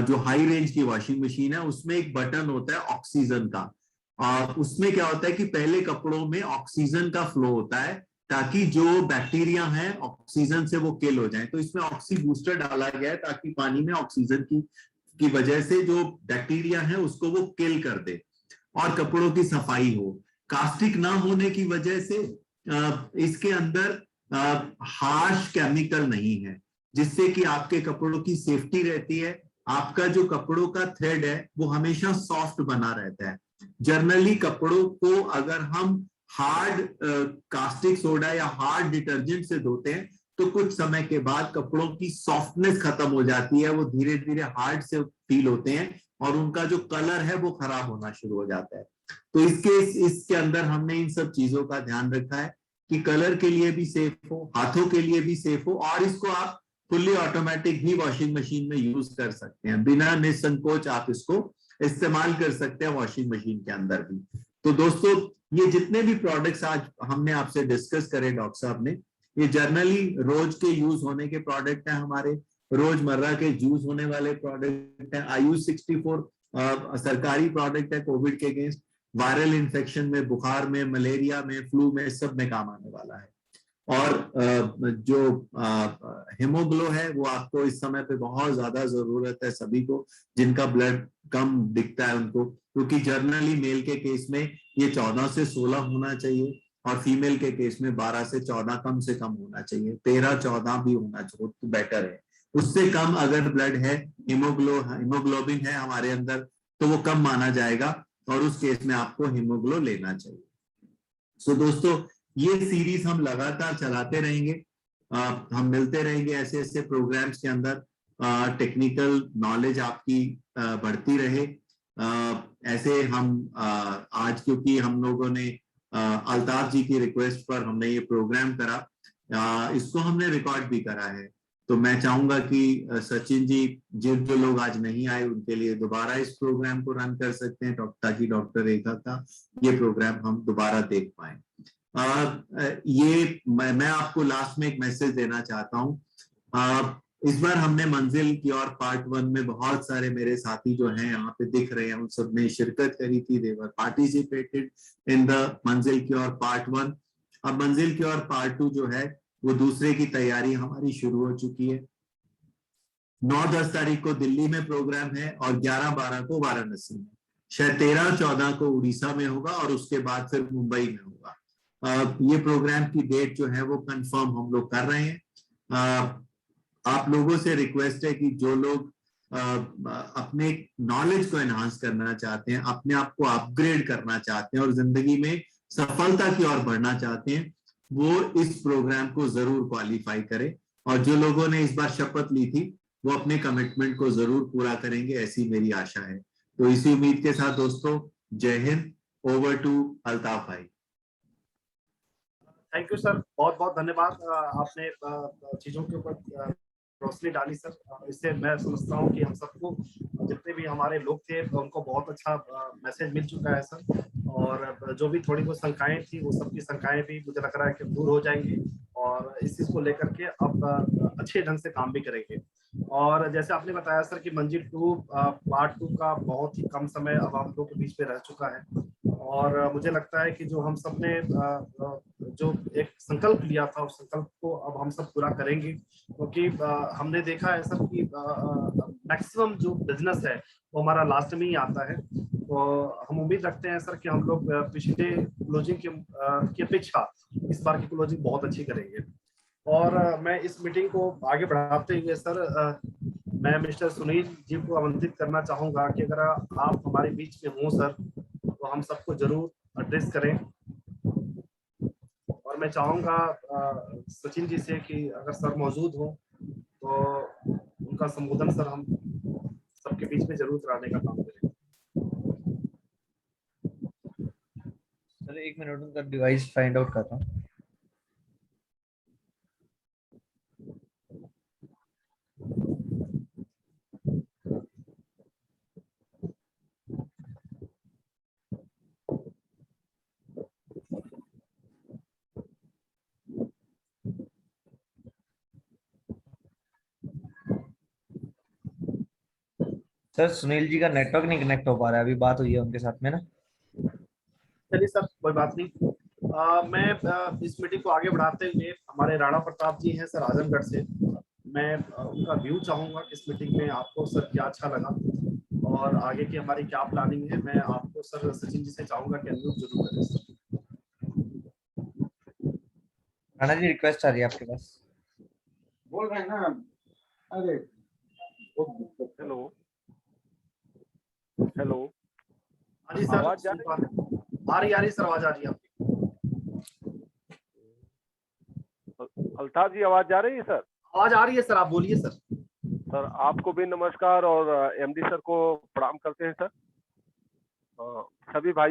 जो हाई रेंज की वॉशिंग मशीन है, उसमें एक बटन होता है ऑक्सीजन का। और उसमें क्या होता है कि पहले कपड़ों में ऑक्सीजन का फ्लो होता है ताकि जो बैक्टीरिया हैं ऑक्सीजन से वो किल हो जाए। तो इसमें ऑक्सी बूस्टर डाला गया है ताकि पानी में ऑक्सीजन की वजह से जो बैक्टीरिया है उसको वो किल कर दे और कपड़ों की सफाई हो। कास्टिक ना होने की वजह से इसके अंदर हार्श केमिकल नहीं है, जिससे कि आपके कपड़ों की सेफ्टी रहती है। आपका जो कपड़ों का थ्रेड है वो हमेशा सॉफ्ट बना रहता है। जनरली कपड़ों को अगर हम हार्ड कास्टिक सोडा या हार्ड डिटर्जेंट से धोते हैं तो कुछ समय के बाद कपड़ों की सॉफ्टनेस खत्म हो जाती है, वो धीरे धीरे हार्ड से फील होते हैं और उनका जो कलर है वो खराब होना शुरू हो जाता है। तो इसके अंदर हमने इन सब चीजों का ध्यान रखा है कि कलर के लिए भी सेफ हो, हाथों के लिए भी सेफ हो, और इसको आप फुल्ली ऑटोमेटिक भी वॉशिंग मशीन में यूज कर सकते हैं। बिना निसंकोच आप इसको इस्तेमाल कर सकते हैं वॉशिंग मशीन के अंदर भी। तो दोस्तों, ये जितने भी प्रोडक्ट्स आज हमने आपसे डिस्कस करे डॉक्टर साहब ने, ये जनरली रोज के यूज होने के प्रोडक्ट हैं, हमारे रोजमर्रा के यूज होने वाले प्रोडक्ट हैं। आयुष 64 सरकारी प्रोडक्ट है कोविड के अगेंस्ट, वायरल इन्फेक्शन में, बुखार में, मलेरिया में, फ्लू में, सब में काम आने वाला है। और जो हेमोग्लो है वो आपको इस समय पे बहुत ज्यादा जरूरत है सभी को जिनका ब्लड कम दिखता है उनको, क्योंकि जनरली मेल के केस में ये 14 से 16 होना चाहिए और फीमेल के केस में 12 से 14 कम से कम होना चाहिए। 13-14 भी होना चाहिए तो बेटर है। उससे कम अगर ब्लड है, हीमोग्लोबिन है हमारे अंदर, तो वो कम माना जाएगा और उस केस में आपको हीमोग्लो लेना चाहिए। सो दोस्तों, ये सीरीज हम लगातार चलाते रहेंगे। हम मिलते रहेंगे ऐसे ऐसे प्रोग्राम्स के अंदर। टेक्निकल नॉलेज आपकी बढ़ती रहे। ऐसे हम आज, क्योंकि हम लोगों ने अल्ताफ जी की रिक्वेस्ट पर हमने ये प्रोग्राम करा, इसको हमने रिकॉर्ड भी करा है। तो मैं चाहूंगा कि सचिन जी, जो लोग आज नहीं आए उनके लिए दोबारा इस प्रोग्राम को रन कर सकते हैं ताकि डॉक्टर रेखा का ये प्रोग्राम हम दोबारा देख पाए। ये मैं आपको लास्ट में एक मैसेज देना चाहता हूँ। इस बार हमने मंजिल की ओर पार्ट 1 में बहुत सारे मेरे साथी जो हैं यहाँ पे दिख रहे हैं, उन सब ने शिरकत करी थी। देवर पार्टिसिपेटेड इन द मंजिल की ओर पार्ट 1। अब मंजिल की ओर पार्ट 2 जो है वो दूसरे की तैयारी हमारी शुरू हो चुकी है। 9-10 तारीख को दिल्ली में प्रोग्राम है और 11-12 को वाराणसी में, शायद 13-14 को उड़ीसा में होगा और उसके बाद फिर मुंबई में होगा। ये प्रोग्राम की डेट जो है वो कंफर्म हम लोग कर रहे हैं। आप लोगों से रिक्वेस्ट है कि जो लोग अपने नॉलेज को एनहांस करना चाहते हैं, अपने आप को अपग्रेड करना चाहते हैं और जिंदगी में सफलता की ओर बढ़ना चाहते हैं, वो इस प्रोग्राम को जरूर क्वालिफाई करें। और जो लोगों ने इस बार शपथ ली थी वो अपने कमिटमेंट को जरूर पूरा करेंगे, ऐसी मेरी आशा है। तो इसी उम्मीद के साथ दोस्तों, जय हिंद। ओवर टू अल्ताफ भाई। थैंक यू सर, बहुत बहुत धन्यवाद। आपने चीजों के ऊपर रोशनी डाली सर। इससे मैं समझता हूँ कि हम सबको, जितने भी हमारे लोग थे, उनको बहुत अच्छा मैसेज मिल चुका है सर। और जो भी थोड़ी बहुत शंकाएं थी वो सबकी शंकाएं भी मुझे लग रहा है कि दूर हो जाएंगी और इस चीज को लेकर के अब अच्छे ढंग से काम भी करेंगे। और जैसे आपने बताया सर कि मंजिल 2 पार्ट 2 का बहुत ही कम समय अब हम लोग के बीच में रह चुका है। और मुझे लगता है कि जो हम सब ने जो एक संकल्प लिया था उस संकल्प को अब हम सब पूरा करेंगे, क्योंकि हमने देखा है सर कि मैक्सिमम जो बिजनेस है वो हमारा लास्ट में ही आता है। तो हम उम्मीद रखते हैं सर कि हम लोग पिछले क्लोजिंग की अपेक्षा इस बार की क्लोजिंग बहुत अच्छी करेंगे। और मैं इस मीटिंग को आगे बढ़ाते हुए सर, मैं मिस्टर सुनील जी को आमंत्रित करना चाहूंगा कि अगर आप हमारे बीच में हों सर तो हम सबको जरूर एड्रेस करें। और मैं चाहूंगा सचिन जी से कि अगर सर मौजूद हो तो उनका संबोधन सर हम सबके बीच में जरूर कराने का काम करें। सर 1 मिनट उनका डिवाइस फाइंड आउट करता हूँ। सर सुनील जी का नेटवर्क नहीं कनेक्ट हो पा रहा है, अभी बात हुई है उनके साथ में ना। चलिए सर, कोई बात नहीं। मैं इस मीटिंग को आगे बढ़ाते हुए, हमारे राणा प्रताप जी हैं सर आजमगढ़ से, मैं उनका व्यू चाहूंगा इस मीटिंग में, आपको सर क्या अच्छा लगा और आगे की हमारी क्या प्लानिंग है। मैं आपको सर सचिन जी से चाहूंगा कि अनुरोध जरूर करें सर। राणा जी रिक्वेस्ट आ रही है आपके पास। बोल रहे हैं ना। अरे हेलो हेलो, हाँ जी सर, आवाज जा आ रही सर, आवाज आ रही है आपकी। अल्ताफ जी आवाज जा रही है सर? आवाज आ रही है सर, आप बोलिए सर। सर आपको भी नमस्कार और एमडी सर को प्रणाम करते हैं सर। सभी भाई